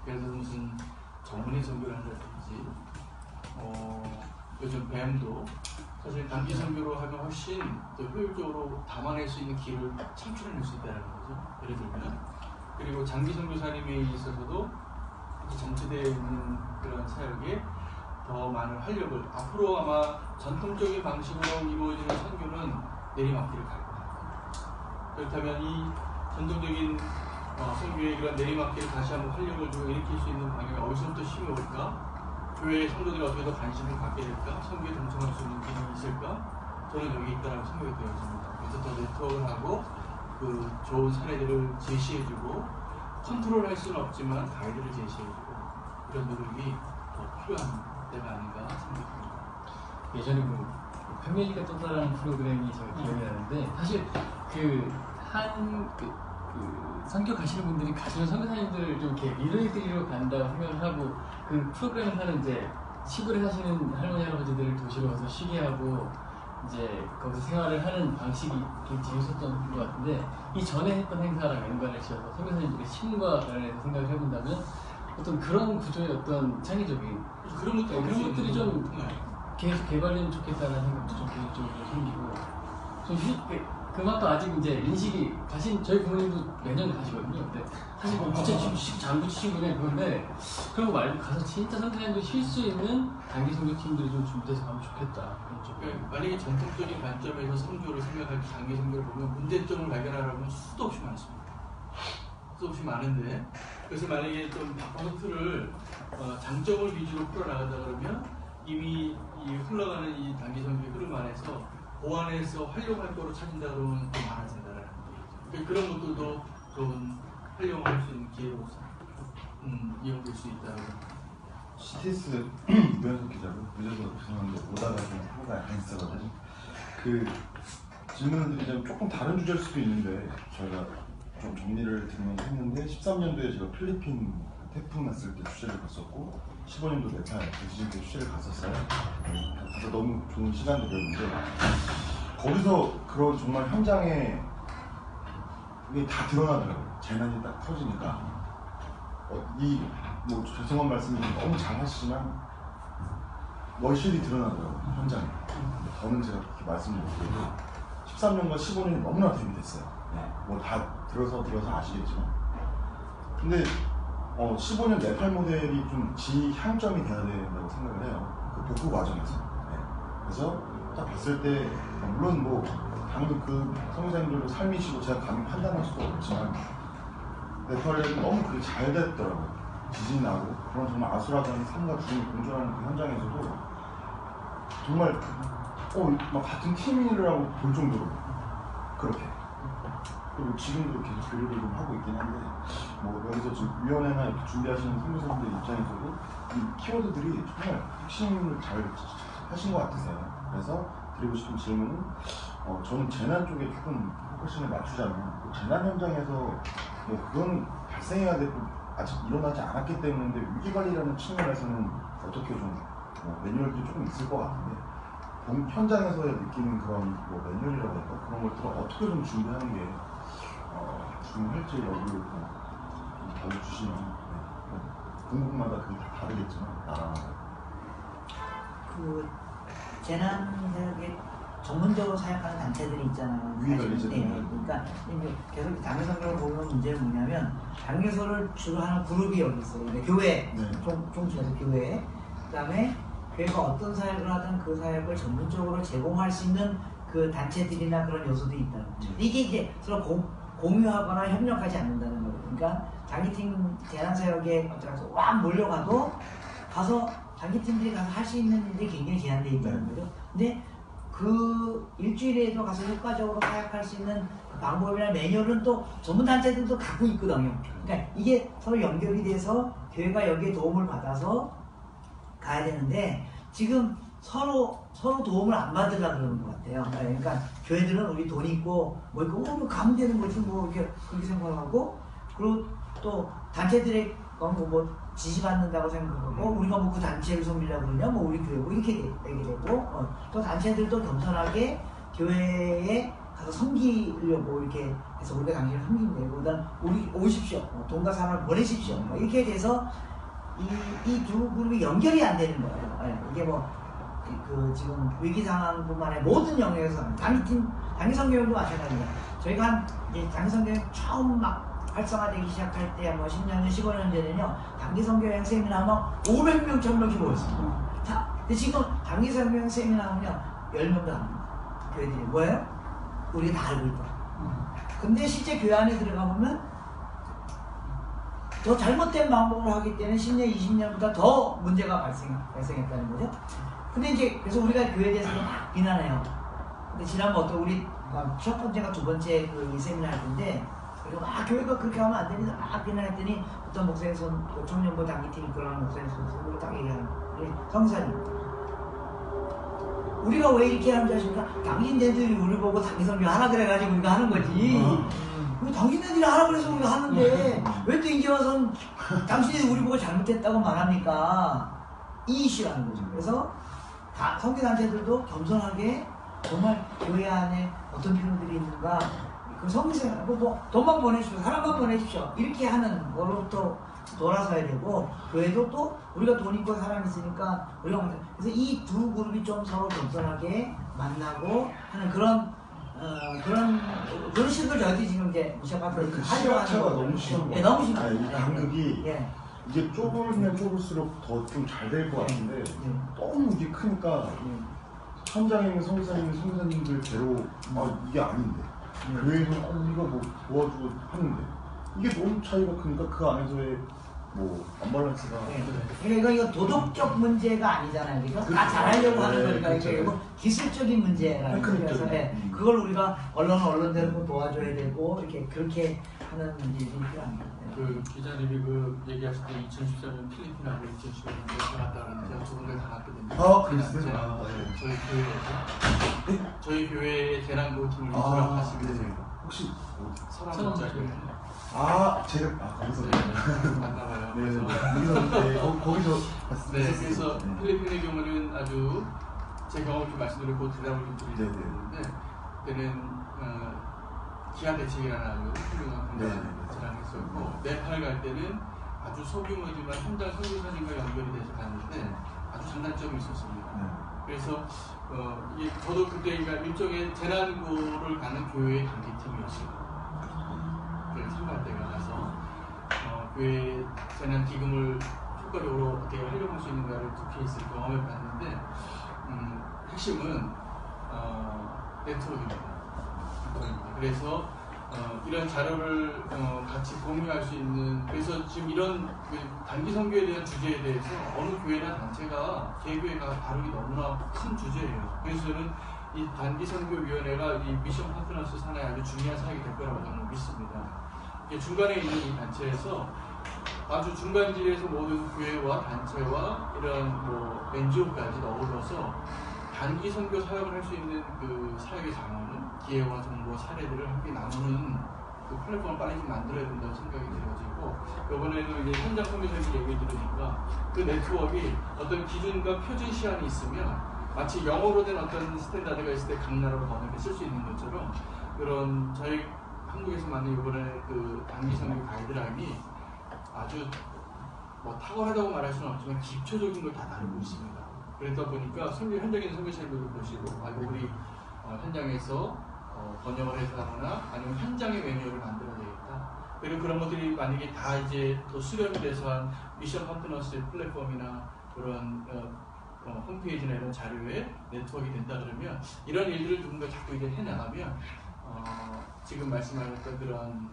그래서 무슨 전문의 선교를 한다든지 요즘 뱀도 사실 단기 선교로 하면 훨씬 더 효율적으로 담아낼 수 있는 길을 창출해낼 수 있다는 거죠. 예를 들면, 그리고 장기 선교사님에 있어서도 정체되어 있는 그런 사역에 더 많은 활력을, 앞으로 아마 전통적인 방식으로 이루어지는 선교는 내리막길을 갈 거예요. 그렇다면 이 전통적인 선교의 그런 내리막길을 다시 한번 활력을 좀 일으킬 수 있는 방향이 어디서부터 힘이 올까? 교회의 성도들이 어떻게 더 관심을 갖게 될까? 선교에 동참할 수 있는 기능이 있을까? 저는 여기 있다라고 생각이 되어집니다. 그래서 더 네트워크를 하고 그 좋은 사례들을 제시해주고, 컨트롤할 수는 없지만 가이드를 제시해주고, 이런 노력이 더 필요한 때가 아닌가 생각합니다. 예전에 패밀리가 떴다라는 프로그램이 제가 기억이 나는데, 사실 선교 가시는 분들이 가시는 선교사님들을 좀 이렇게 리더해드리러 간다고 생각을 하고, 그 프로그램을 하는 이제 시골에 사시는 할머니 할아버지들을 도시로 가서 쉬게 하고 이제 거기서 생활을 하는 방식이 되게 재밌었던 것 같은데, 이 전에 했던 행사랑 연관을 지어서 선교사님들의 심과 관련해서 생각을 해본다면 어떤 그런 구조의 어떤 창의적인 그런 것들이 좀 계속 개발되면 좋겠다는 생각도 좀 개인적으로 생기고, 좀 그 맛도 아직 이제 인식이 저희 부모님도 매년 가시거든요. 근데 사실 부채 장구 치신 분이 그런데, 그런 거 말고 가서 진짜 선생님들 쉴 수 있는 단기 선교 팀들이 좀 준비돼서 가면 좋겠다. 그러니까 만약에 전통적인 관점에서 선교를 생각할 때 단기 선교를 보면 문제점을 발견하라면 수도 없이 많습니다. 수도 없이 많은데, 그래서 만약에 좀 바꿔서 틀을 장점을 위주로 풀어나간다 그러면 이미 이 흘러가는 이 단기 선교의 흐름 안에서 보완해서 활용할 거로 찾는다 그러면 더 많아진다라는 얘기죠. 그런 것들도 좋은 활용할 수 있는 기회로 이용될 수 있다고. CTS 유현석 기자로 늦어서 죄송한데 오다가 좀 하고가 약간 있어가지고 그 질문을 드리자면 조금 다른 주제일 수도 있는데, 저희가 좀 정리를 드리면서 했는데 13년도에 제가 필리핀 태풍 났을 때 취재를 갔었고 15년도 네팔 지진 때 취재를 갔었어요. 그래서 너무 좋은 시간들이었는데, 거기서 그런 정말 현장에 이게 다 드러나더라고요. 재난이 딱 터지니까 뭐 죄송한 말씀이 너무 잘 하시지만 월실이 드러나더라고요, 현장에. 저는 제가 그렇게 말씀을 못 드리고 13년과 15년이 너무나 도움이 됐어요. 뭐 다 들어서 아시겠지만. 근데 15년 네팔 모델이 좀 지향점이 돼야 된다고 생각을 해요. 그 복구 과정에서. 그래서 딱 봤을 때, 물론 뭐 당연히 그 선교사님들도 삶이시고 제가 감히 판단할 수도 없지만, 네팔에는 너무 그게 잘 됐더라고요. 지진 나고 그런 정말 아수라장의 삶과 죽음이 공존하는 그 현장에서도 정말 막 같은 팀이라고 볼 정도로 그렇게. 그리고 지금도 계속 교류를 좀 하고 있긴 한데, 뭐 여기서 지금 위원회나 이렇게 준비하시는 선교사분들 입장에서도 이 키워드들이 정말 핵심을 잘 하신 것 같으세요. 그래서 드리고 싶은 질문은, 저는 재난 쪽에 조금 포커싱을 맞추자면, 재난 현장에서 뭐 그건 발생해야 되고 아직 일어나지 않았기 때문에 위기관리라는 측면에서는 어떻게 좀 매뉴얼도 조금 있을 것 같은데, 현장에서 느끼는 그런 뭐 매뉴얼이라고 할까, 그런 것들을 어떻게 좀 준비하는 게 중요할지 여기를 좀 알려주시면 공국마다 그게 다 다르겠지만 나라마다. 그 재난사역에 전문적으로 사역하는 단체들이 있잖아요. 위관리제도. 네, 그러니까 이제 계속 당교성교를 보는 문제는 뭐냐면 당교소를 주로 하는 그룹이 여기 있어요. 그러니까 교회, 네. 총칭해서 교회. 그다음에 교회가 어떤 사역을 하든 그 사역을 전문적으로 제공할 수 있는 그 단체들이나 그런 요소들이 있다는 거죠. 이게 이제 서로 공유하거나 협력하지 않는다는 거예요. 그러니까 단기팀 재난사역에 어쩌라서 와 몰려가도 가서 단기팀들이 가서 할 수 있는 일들이 굉장히 제한되어 있다는 거죠. 근데 그 일주일에도 가서 효과적으로 사역할 수 있는 그 방법이나 매뉴얼은 또 전문 단체들도 갖고 있거든요. 그러니까 이게 서로 연결이 돼서 교회가 여기에 도움을 받아서 가야 되는데 지금 서로 도움을 안 받으려고 그러는 것 같아요. 그러니까 교회들은 우리 돈 있고 뭐 있고 뭐 가면 되는 거지 뭐 이렇게 그렇게 생각하고 그리고 또 단체들의 뭐 지시받는다고 생각하고 우리가 뭐 그 단체를 섬기려고 그러냐 뭐 우리 교회고 이렇게 얘기되고 또 단체들도 겸손하게 교회에 가서 섬기려고 이렇게 해서 우리가 당신을 섬기면 되고 그다음 우리 오십시오 돈과 사람을 보내십시오 뭐 이렇게 돼서 이 두 그룹이 연결이 안 되는 거예요. 이게 뭐 그 지금 위기 상황뿐만 아니라 모든 영역에서 단기성교육도 마찬가지입니다. 저희가 이제 단기성교육 처음 막 활성화되기 시작할 때 뭐 10년, 15년 전에는요 단기성교육 세미나 막 500명, 1000명씩 모였어요. 근데 지금 단기성교육 세미나는요 10명도 안 돼요. 교회들이 뭐예요? 우리가 다 알고 있다. 근데 실제 교회 안에 들어가 보면 더 잘못된 방법을 하기 때문에 10년, 20년보다 더 문제가 발생했다는 거죠. 근데 이제 그래서 우리가 교회에 대해서 막 비난해요. 근데 지난번 어떤 우리 첫 번째가 두 번째 그 세미나 할 텐데 그리고 막 교회가 그렇게 하면 안 됩니다. 막 비난했더니 어떤 목사님 청년부 단기팀 이끌어가는 목사님 손으로 딱 얘기하는 우리 성사님. 우리가 왜 이렇게 하는 줄 아십니까? 당신네들이 우리 보고 단기성교 하라 그래가지고 우리가 하는 거지. 당신네들이 하라 그래서 우리가 하는데 왜 또 이제 와서는 당신이 우리 보고 잘못했다고 말합니까? 이 이슈라는 거죠. 그래서 다 선교단체들도 겸손하게 정말 교회 안에 어떤 필요들이 있는가 그 성교생하고 뭐 돈만 보내십시오, 사람만 보내십시오 이렇게 하는 거로부터 돌아서야 되고 교회도 또 우리가 돈 있고 사람 있으니까 우리가 그래서 이 두 그룹이 좀 서로 겸손하게 만나고 하는 그런 식으로 저희들이 지금 이제 무시아파트를 그 하려고 하는 시각차가 거예요. 너무 심한 예, 너무 심해요. 이 간극이 예. 이게 좁으면 좁을수록 더 좀 잘 될 것 같은데 너무 이게 크니까 현장에 있는 성교사님들 대로 이게 아닌데 교회에서 우리가 뭐 도와주고 하는데 이게 너무 차이가 크니까 그 안에서의 뭐 언밸런스가 그러니까 이거 도덕적 문제가 아니잖아요. 그죠? 다 잘하려고 하는 거니까 이게 뭐 기술적인 문제라는 거라서 그걸 우리가 언론대로 도와줘야 되고 이렇게 그렇게 하는 일이 필요합니다. 그 기자님이 그 얘기하실 때 2014년 필리핀하고 2015년 갔다는 제가 두 군데 다 갔거든요. 그랬어요? 저희 교회 재난구호팀을 이수락하시게 되세요. 혹시 서남자교회. 제가 거기서 만나봐요. 거기서 그래서 필리핀의 경우는 아주 제 경험 좀 말씀드리고 대답을 좀 드리는데 그때는 기아 대책이라는 아주 훌륭한 대책을 했었고 네팔 갈 때는 아주 소규모지만 현장 선교사님과 연결이 돼서 갔는데 아주 장단점이 있었습니다. 그래서 이게 저도 그때 일종의 재난구호를 가는 교회의 단기팀이었어요. 참가할 때가 가서 교회 재난 기금을 효과적으로 어떻게 활용할 수 있는가를 두 케이스를 경험해 봤는데 핵심은 네트워크입니다. 그래서 이런 자료를 같이 공유할 수 있는 그래서 지금 이런 단기 선교에 대한 주제에 대해서 어느 교회나 단체가 개교회가 다루기 너무나 큰 주제예요. 그래서 저는 이 단기 선교위원회가 이 미션 파트너스 산하에 아주 중요한 사역이 될 거라고 저는 믿습니다. 중간에 있는 이 단체에서 아주 중간지대에서 모든 교회와 단체와 이런 뭐 NGO까지 어우러서 단기 선교 사역을 할 수 있는 그 사역의 장원은 기회와 정보 사례들을 함께 나누는 그 플랫폼을 빨리 좀 만들어야 된다고 생각이 들어지고 이번에는 이제 현장 선교사님 얘기 들으니까 그 네트워크가 어떤 기준과 표준 시한이 있으면 마치 영어로 된 어떤 스탠다드가 있을 때 각 나라로 번역해 쓸 수 있는 것처럼 그런 저희 한국에서 만든 이번에 그 단기 선교 가이드라인이 아주 뭐 탁월하다고 말할 수는 없지만 기초적인 걸 다 다루고 있습니다. 그러다 보니까 현장에 있는 선교사님들도 보시고 우리 현장에서 번역을 해서 하거나 아니면 현장의 매뉴얼을 만들어야 되겠다. 그리고 그런 것들이 만약에 다 이제 또 수렴이 돼서 한 미션 파트너스 플랫폼이나 그런 홈페이지나 이런 자료에 네트워크가 된다 그러면 이런 일들을 누군가 자꾸 이제 해나가면 지금 말씀하셨던 그런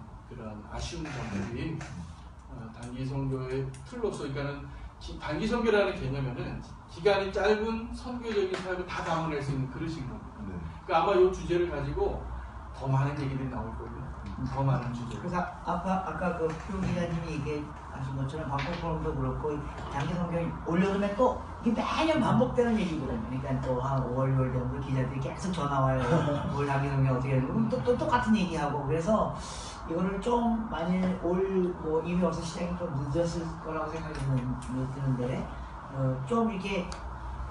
아쉬운 점들이 단기 선교의 틀로서 그러니까는 단기 선교라는 개념에는 기간이 짧은 선교적인 사역을 다 담아낼 수 있는 그릇인 겁니다. 네. 그러니까 아마 이 주제를 가지고 더 많은 얘기들이 나올 거예요. 더 많은 주제. 그래서 아까 그 표 기자님이 얘기하신 것처럼 방콕 포럼도 그렇고 단기 성경 올여름에 또 이게 매년 반복되는 얘기거든요. 그러니까 또 한 5월, 6월 정도 기자들이 계속 전화 와요. 올 단기 성경 어떻게 해야 되고 또 똑같은 얘기하고 그래서 이거를 좀 만일 뭐 이미 와서 시작이 좀 늦었을 거라고 생각이 드는데 좀 이렇게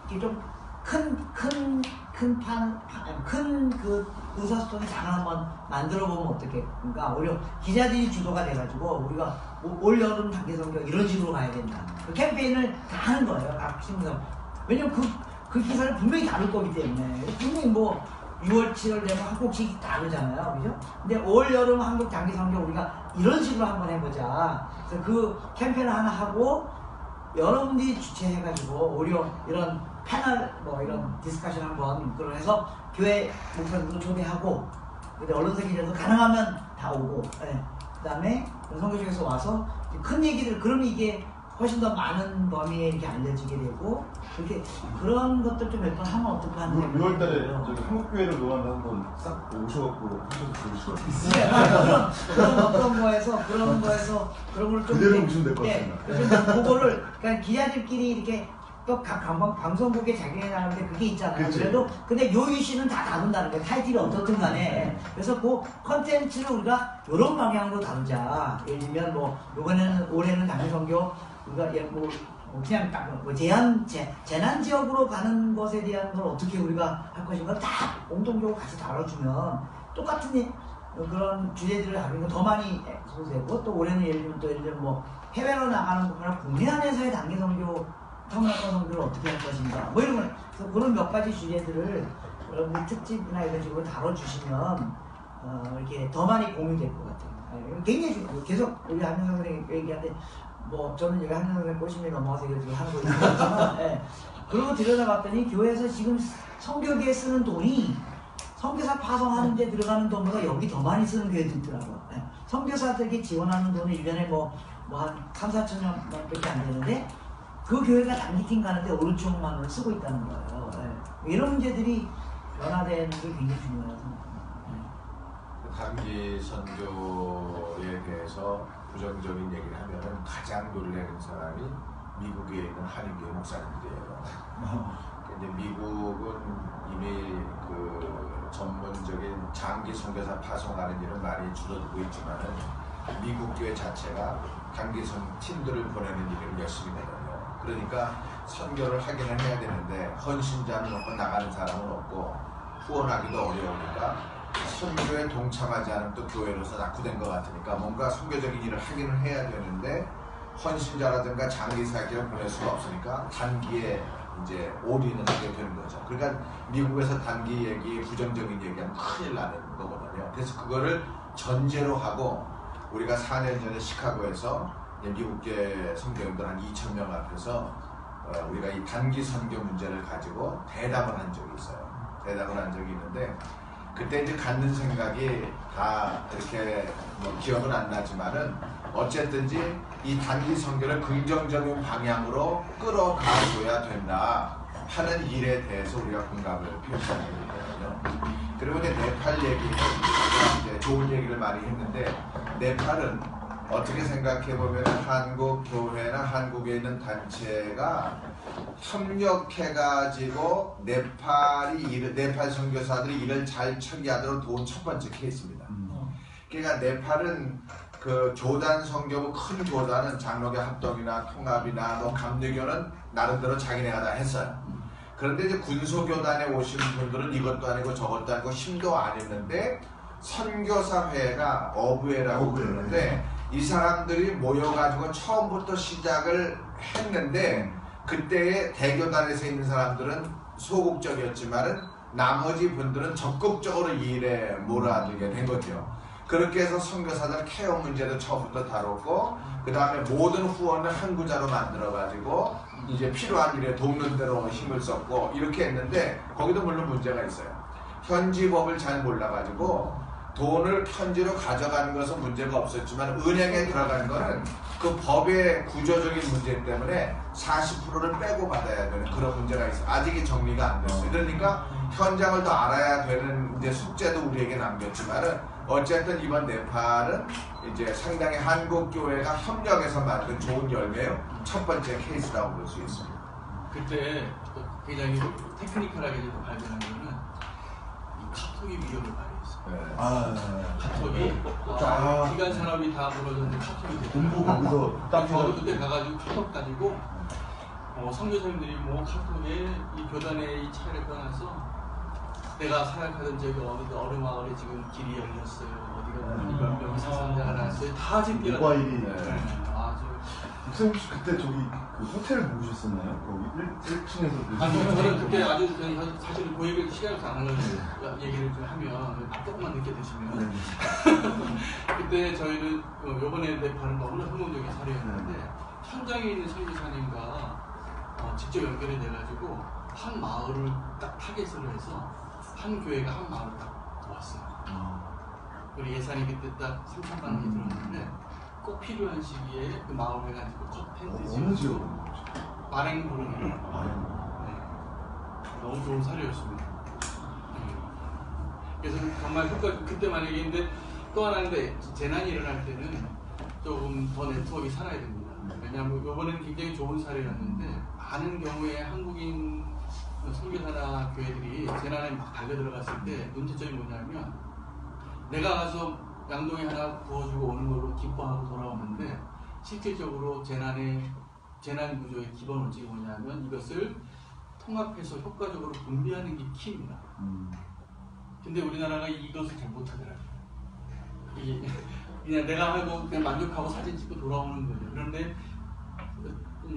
좀 큰 그 의사소통의 장을 한번 만들어 보면 어떻게? 그러니까 오히려 기자들이 주도가 돼가지고 우리가 올 여름 단기 성경 이런 식으로 가야 된다. 그 캠페인을 다 하는 거예요. 왜냐면 그 기사를 분명히 다룰 거기 때문에 분명히 뭐 6월, 7월 되면 한 곡씩 다르잖아요, 그죠? 근데 올 여름 한국 단기 성경 우리가 이런 식으로 한번 해보자. 그래서 그 캠페인을 하나 하고 여러분들이 주최해가지고 오히려 이런 패널 뭐 이런 디스커션 한번 그걸 해서 교회 목사님도 초대하고 근데 언론사 기자도 가능하면 다 오고 그다음에 선교지에서 와서 큰 얘기들 그러면 이게 훨씬 더 많은 범위에 이렇게 알려지게 되고 그렇게 그런 것들 좀 몇 번 하면 어떨까 하는 6월달에 저기 한국교회를 노한다 한번 싹 오셔갖고 하셔서 좋으시거든요. 그런 거에서 그런 걸 좀 그대로 오시면 될 것 같습니다. 그래서 그거를 그러니까 기자들끼리 이렇게 또 각 방송국에 자기네 나오는데 그게 있잖아요. 그치. 그래도 근데 요 이슈는 다 다룬다는 거예요. 타이틀이 어떻든 간에. 그래서 그 컨텐츠를 우리가 이런 방향으로 다루자. 예를 들면 뭐 이번에는 올해는 단기선교 우리가 뭐 그냥 뭐 재난 지역으로 가는 것에 대한 걸 어떻게 우리가 할 것인가 다 공통적으로 같이 다뤄주면 똑같은 그런 주제들을 다루는 거 더 많이 소되고 또 올해는 예를 들면 뭐 해외로 나가는 거나 국내 안에서의 단기 선교 탐험과 선교를 어떻게 할 것인가 뭐 이런 거 그래서 그런 몇 가지 주제들을 여러분들 특집이나 이런 식으로 다뤄주시면 이렇게 더 많이 공유될 것 같아요. 굉장히 중요해요. 계속 우리 한명 선생님 얘기하는데 뭐 저는 여기 한명 선생님 꼬심이 넘어와서 이거 지금 하는 거 있지만 그리고 들여다봤더니 교회에서 지금 선교계에 쓰는 돈이 선교사 파송하는 데 들어가는 돈보다 여기 더 많이 쓰는 교회도 있더라고요. 선교사들에게 지원하는 돈은 1년에 뭐 한 3, 4천만 원밖에 안 되는데 그 교회가 단기팀 가는데 5, 6천만 원을 쓰고 있다는 거예요. 이런 문제들이 변화되는 게 굉장히 중요해서. 단기 선교에 대해서 부정적인 얘기를 하면은 가장 놀라는 사람이 미국에 있는 한인교회 목사님들이에요. 근데 미국은 이미 그 전문적인 장기 선교사 파송하는 일은 많이 줄어들고 있지만은 미국 교회 자체가 단기 팀들을 보내는 일을 열심히 하거든요. 그러니까 선교를 하기는 해야 되는데 헌신자는 없고 나가는 사람은 없고 후원하기도 어려우니까 선교에 동참하지 않으면 또 교회로서 낙후된 것 같으니까 뭔가 선교적인 일을 하기는 해야 되는데 헌신자라든가 장기 사역을 보낼 수가 없으니까 단기에 이제 올인을 하게 되는 거죠. 그러니까 미국에서 단기 얘기, 부정적인 얘기하면 큰일 나는 거거든요. 그래서 그거를 전제로 하고 우리가 4년 전에 시카고에서 미국계 선교인들 한 2,000명 앞에서 우리가 이 단기 선교 문제를 가지고 대담을 한 적이 있어요. 대담을 한 적이 있는데 그때 이제 갖는 생각이 다 이렇게 뭐 기억은 안 나지만은 어쨌든지 이 단기 선교를 긍정적인 방향으로 끌어가줘야 된다 하는 일에 대해서 우리가 공감을 표시하게 되거든요. 그리고 이제 네팔 얘기는 이제 좋은 얘기를 많이 했는데 네팔은 어떻게 생각해 보면 한국 교회나 한국에 있는 단체가 협력해가지고 네팔 선교사들이 일을 잘 처리하도록 도운 첫 번째 케이스입니다. 그러니까 네팔은 그 조단 선교부 큰 조단은 장로교 합동이나 통합이나 뭐 감리교는 나름대로 자기네가 다 했어요. 그런데 이제 군소교단에 오신 분들은 이것도 아니고 저것도 아니고 힘도 안 했는데 선교사회가 어부회라고 그러는데 이 사람들이 모여가지고 처음부터 시작을 했는데 그때의 대교단에서 있는 사람들은 소극적이었지만은 나머지 분들은 적극적으로 이 일에 몰아들게 된 거죠. 그렇게 해서 선교사들 케어 문제도 처음부터 다뤘고 그 다음에 모든 후원을 한 구자로 만들어가지고 이제 필요한 일에 돕는 대로 힘을 썼고 이렇게 했는데 거기도 물론 문제가 있어요. 현지법을 잘 몰라가지고 돈을 현지로 가져가는 것은 문제가 없었지만 은행에 들어간 거는 그 법의 구조적인 문제 때문에 40%를 빼고 받아야 되는 그런 문제가 있어요. 아직이 정리가 안 됐어요. 그러니까 현장을 더 알아야 되는 이제 숙제도 우리에게 남겼지만은 어쨌든 이번 네팔은 이제 상당히 한국 교회가 협력해서 만든 좋은 열매요. 첫 번째 케이스라고 볼 수 있습니다. 그때 굉장히 테크니컬하게 발견한 거는 이 카톡이 위험을 발휘했어요. 카톡이 기간 산업이 다 무너졌는데 카톡이 공부 거기서 딱 저도 그때 가가지고 카톡 가지고 선교사님들이 뭐 카톡에 이 교단의 이 차이를 떠나서 내가 사역하던 저기 어느 마을에 지금 길이 열렸어요. 어디가 몇 명이 사상자가 났어요. 다 지금 모바일이 아주. 목사님 혹시 그때 저기 그 호텔 묵으셨었나요? 거기 1층에서 아니 저는 그때 아주 그냥 사실 그 얘기를 시간을 안 하려고 얘기를 좀 하면 조금만 늦게 드시면 그때 저희는 요번에 네팔은 너무나 성공적인 사례였는데 현장에 있는 선교사님과 직접 연결이 돼가지고 한 마을을 딱 타겟으로 해서 한 교회가 한 마을을 딱 왔어요. 그리고 예산이 그때 딱 3천만 원이 들었는데 꼭 필요한 시기에 그 마을 해가지고 컵텐트 어느 지역으로? 마랭 부르는 네. 너무 좋은 사례였습니다. 그래서 정말 그때 만약에 근데 또 하나인데 재난이 일어날 때는 조금 더 네트워크가 살아야 됩니다. 왜냐하면 이번에는 굉장히 좋은 사례였는데 많은 경우에 한국인 선교사나 교회들이 재난에 막 달려들어갔을 때 문제점이 뭐냐면 내가 가서 양동이 하나 부어주고 오는 걸로 기뻐하고 돌아오는데 실질적으로 재난 구조의 기본 원칙이 뭐냐면 이것을 통합해서 효과적으로 분배하는 게 키입니다. 근데 우리나라가 이것을 잘 못하더라고요. 이게 그냥 내가 하고 그냥 만족하고 사진 찍고 돌아오는 거죠. 그런데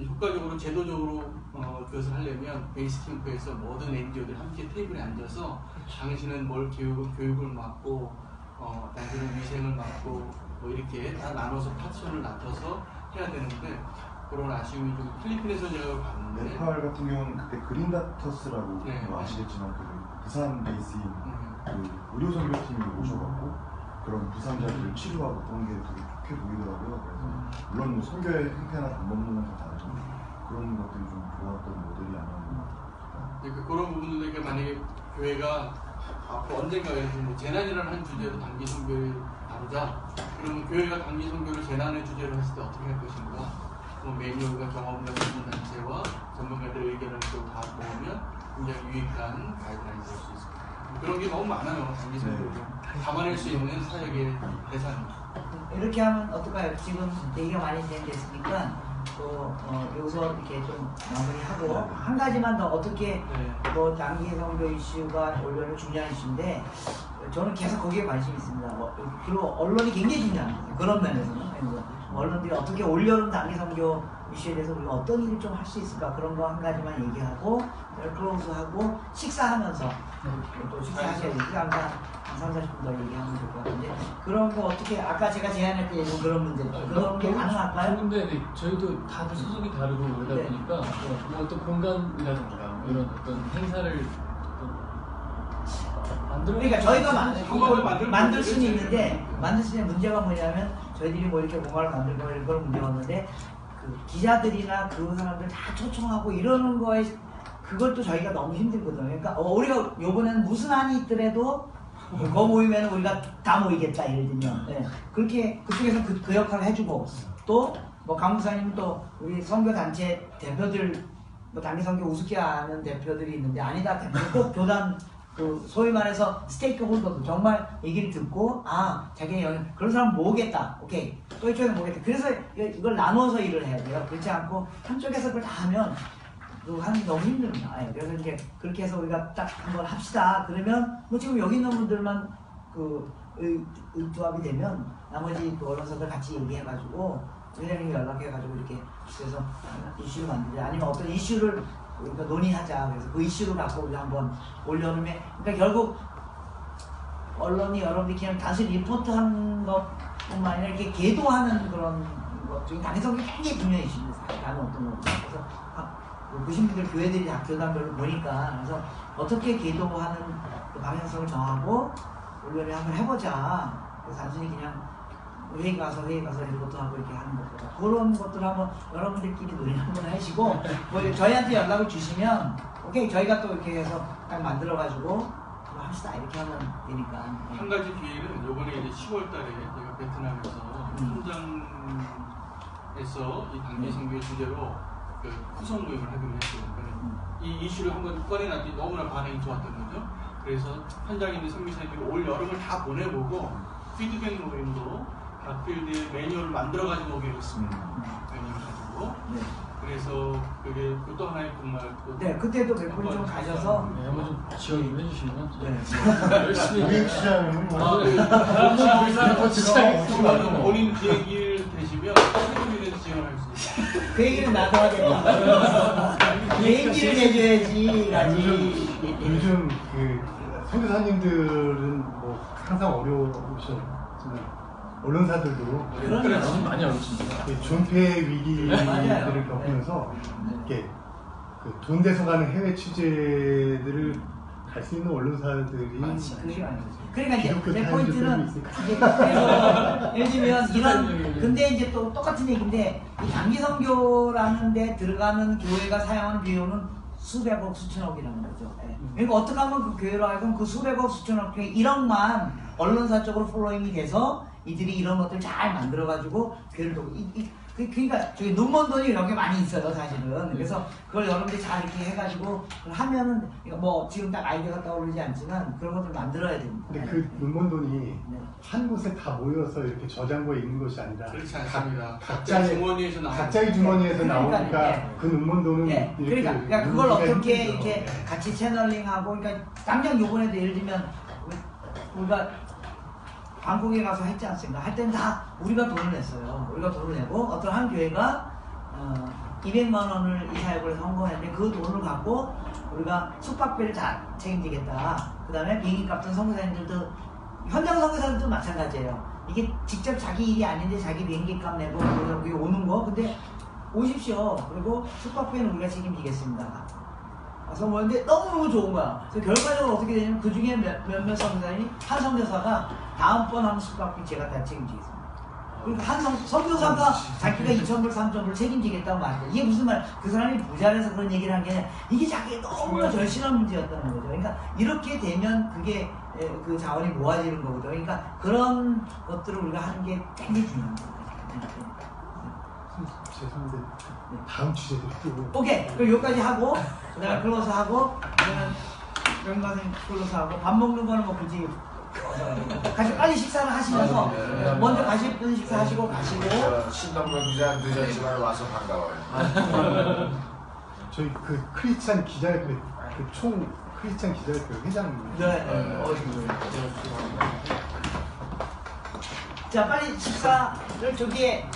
효과적으로 제도적으로 그것을 하려면 베이스 캠프에서 모든 NGO들 함께 테이블에 앉아서 당신은 뭘 교육을 맡고 당신은 위생을 맡고 뭐 이렇게 다 나눠서 파티션을 나눠서 해야 되는데 그런 아쉬움이 좀 필리핀에서 제가 봤는데 네팔 같은 경우는 그때 그린다터스라고 네. 아시겠지만 그 부산 베이스인 그 의료 선교팀이 오셔갖고 그런 부상자들을 치료하고 그런 게 되게 좋게 보이더라고요. 그래서 물론 뭐 선교의 형태나 방법론은 다 다르지만 그런 것들이 좀 좋았던 모델이 아니었나. 그런 부분들에게 만약에 교회가 앞으로 언젠가 뭐 재난이라는 한 주제로 단기 선교를 다루자. 그러면 교회가 단기 선교를 재난의 주제로 했을 때 어떻게 할 것인가? 뭐 매뉴얼과 경험과 전문단체와 전문가들의 의견을 또 다 모으면 굉장히 유익한 가이드라인이 될 수 있을 겁니다. 그런 게 너무 많아요. 단기 선교를 담아낼 수 있는 사역의 대상입니다. 이렇게 하면 어떨까요? 지금 얘기가 많이 됐으니까 또 여기서 이렇게 좀 마무리하고 한 가지만 더 어떻게 뭐 단기 선교 이슈가 원래는 중요한 이슈인데 저는 계속 거기에 관심이 있습니다. 그리고 언론이 굉장히 중요합니다. 그런 면에서는 언론들이 어떻게 올여름 단기 선교 이슈에 대해서 우리가 어떤 일을 좀 할 수 있을까 그런 거 한 가지만 얘기하고 클로즈하고 식사하면서 또 식사하셔야 되니까 항상 30-40분 더 얘기하면 될 것 같은데 그런 거 어떻게 아까 제가 제안했던 얘기는 그런 문제 그런 게 가능할까요? 근데 저희도 다들 소속이 다르고 그러다 보니까 뭐 어떤 공간이라든가 뭐 이런 어떤 행사를 만들어 그러니까 저희가 만들 수는 있는데 만들 수 있는 문제가 뭐냐면 저희들이 뭐 이렇게 공간을 만들고 이런 걸 문제가 없는데 그 기자들이나 그 사람들 다 초청하고 이러는 거에 그것도 저희가 너무 힘들거든요. 그러니까 우리가 요번에는 무슨 한이 있더라도 그거 모이면 우리가 다 모이겠다 예를 들면 그렇게 그쪽에서 그 역할을 해주고 또 뭐 강목사님 또 우리 선교 단체 대표들 뭐 단기 선교 우습게 하는 대표들이 있는데 아니다 대표 꼭 교단 그 소위 말해서 스테이크 홀더도 정말 얘기를 듣고 자기 그런 사람 모으겠다 오케이 또 이쪽에 모으겠다 그래서 이걸 나눠서 일을 해야 돼요. 그렇지 않고 한쪽에서 그걸 다 하면 하는 게 너무 힘듭니다. 그래서 이제 그렇게 해서 우리가 딱 한번 합시다. 그러면 뭐 지금 여기 있는 분들만 그 의두합이 되면 나머지 그 언론사들 같이 얘기해가지고 회장님이 연락해가지고 이렇게 그래서 이슈를 만들자 아니면 어떤 이슈를 우리가 논의하자 그래서 그 이슈를 갖고 우리 한번 올려놓으면 그러니까 결국 언론이 여러분들이 그냥 단순히 리포트하는 것뿐만 아니라 이렇게 계도하는 그런 것 중에 당위성이 굉장히 분명히 있습니다. 다른 어떤 거 그래서 보신 분들 교회들이 다 교단별로 보니까 그래서 어떻게 계도하는 그 방향성을 정하고 언론이 한번 해보자. 그래서 단순히 그냥 회의 가서 리포트 하고 이렇게 하는 것보다 그런 것들을 한번 여러분들끼리 논의 한번 하시고 뭐 저희한테 연락을 주시면 오케이 저희가 또 이렇게 해서 딱 만들어가지고 합시다 이렇게 하면 되니까. 한 가지 기회는 요번에 이제 10월달에 제가 베트남에서 현장에서 이 단기 선교 주제로 그 후속 모임을 하기로 했어요. 이 이슈를 한번 꺼내놨더니 너무나 반응이 좋았던 거죠. 그래서 현장에 있는 선교사님들이 올 여름을 다 보내보고 피드백 모임도 각 필드에 매뉴얼을 만들어가지고 오기로 했습니다. 매뉴얼 가지고. 네. 그래서 그게 또 하나의 정말 네 그때도 몇 분 좀 가셔서 네, 한번 좀 지원 좀 해주시면 네. 열심히 우리 시장은 본인 비행기를 되시면 세금에서 지원할 수 있어요. 그 얘기는 나도 하겠다. 비행기를 내줘야지 가지. 요즘 그 선교사님들은 뭐 항상 어려우셨지만 언론사들도 그러네요. 많이 어렵습니다. 존폐 위기들을 맞아요. 겪으면서 이렇게 그 돈 대서 가는 해외 취재들을 갈 수 있는 언론사들이 그러니까 이제 기독교 내 타임즈 포인트는 있을까? 이제 그래서 예를 들면 이런 근데 이제 또 똑같은 얘기인데 이 단기 선교라는 데 들어가는 교회가 사용하는 비용은 수백억 수천억이라는 거죠. 예. 그러니까 어떻게 하면 그 교회로 하여금 그 수백억 수천억 중에 1억만 언론사 쪽으로 플로잉이 돼서 이들이 이런 것들 잘 만들어가지고 교회를 도고 그러니까 저기 눈먼 돈이 여기 많이 있어요 사실은. 그래서 그걸 여러분들이 잘 이렇게 해가지고 그걸 하면은 뭐 지금 딱 아이디어가 떠오르지 않지만 그런 것들 만들어야 됩니다. 근데 그 눈먼 돈이 네. 한 곳에 다 모여서 이렇게 저장고에 있는 것이 아니라 그렇지 않습니다. 각자의 주머니에서 나오는 각자의 주머니에서 그러니까, 나오니까 예. 그 눈먼 돈은 예, 이렇게 그러니까 그걸 모으기가 어떻게 힘들죠. 이렇게 같이 채널링하고, 그러니까 당장 요번에도 예를 들면 우리가 방콕에 가서 했지 않습니까? 할 때는 다 우리가 돈을 냈어요. 우리가 돈을 내고 어떤 한 교회가 200만 원을 이 사역을 해서 헌금했는데 그 돈을 갖고 우리가 숙박비를 다 책임지겠다. 그 다음에 비행기 값은 선교사님들도 현장 선교사들도 마찬가지예요. 이게 직접 자기 일이 아닌데 자기 비행기 값 내고 여기 오는 거 근데 오십시오. 그리고 숙박비는 우리가 책임지겠습니다. 그래서 뭐는데 너무너무 좋은 거야. 그래서 결과적으로 어떻게 되냐면 그 중에 몇몇 선교사님이 한 선교사가 다음번 하는 숙박비 제가 다 책임지겠습니다. 그러니까 한 선교사가 자기가 2,000불, 3,000불 책임지겠다고 말해요. 이게 무슨 말? 그 사람이 부자라서 그런 얘기를 한 게 아니라 이게 자기가 너무나 절실한 문제였다는 거죠. 그러니까 이렇게 되면 그게 그 자원이 모아지는 거거든요. 그러니까 그런 것들을 우리가 하는 게 굉장히 중요한 거예요. 죄송한데 다음 주제도 또 오케이. 그럼 여기까지 하고 그다음에 클로즈 하고 그러면 명가님 클로즈 하고 밥 먹는 거는 뭐 굳이 같이 빨리 식사를 하시면서 먼저 가실 분 식사하시고 가시고 신동명 기자 늦었지만 와서 반가워요. 저희 그 크리스찬 기자협회 그 총 크리스찬 기자협회 회장님. 네. 자 빨리 식사를 저기에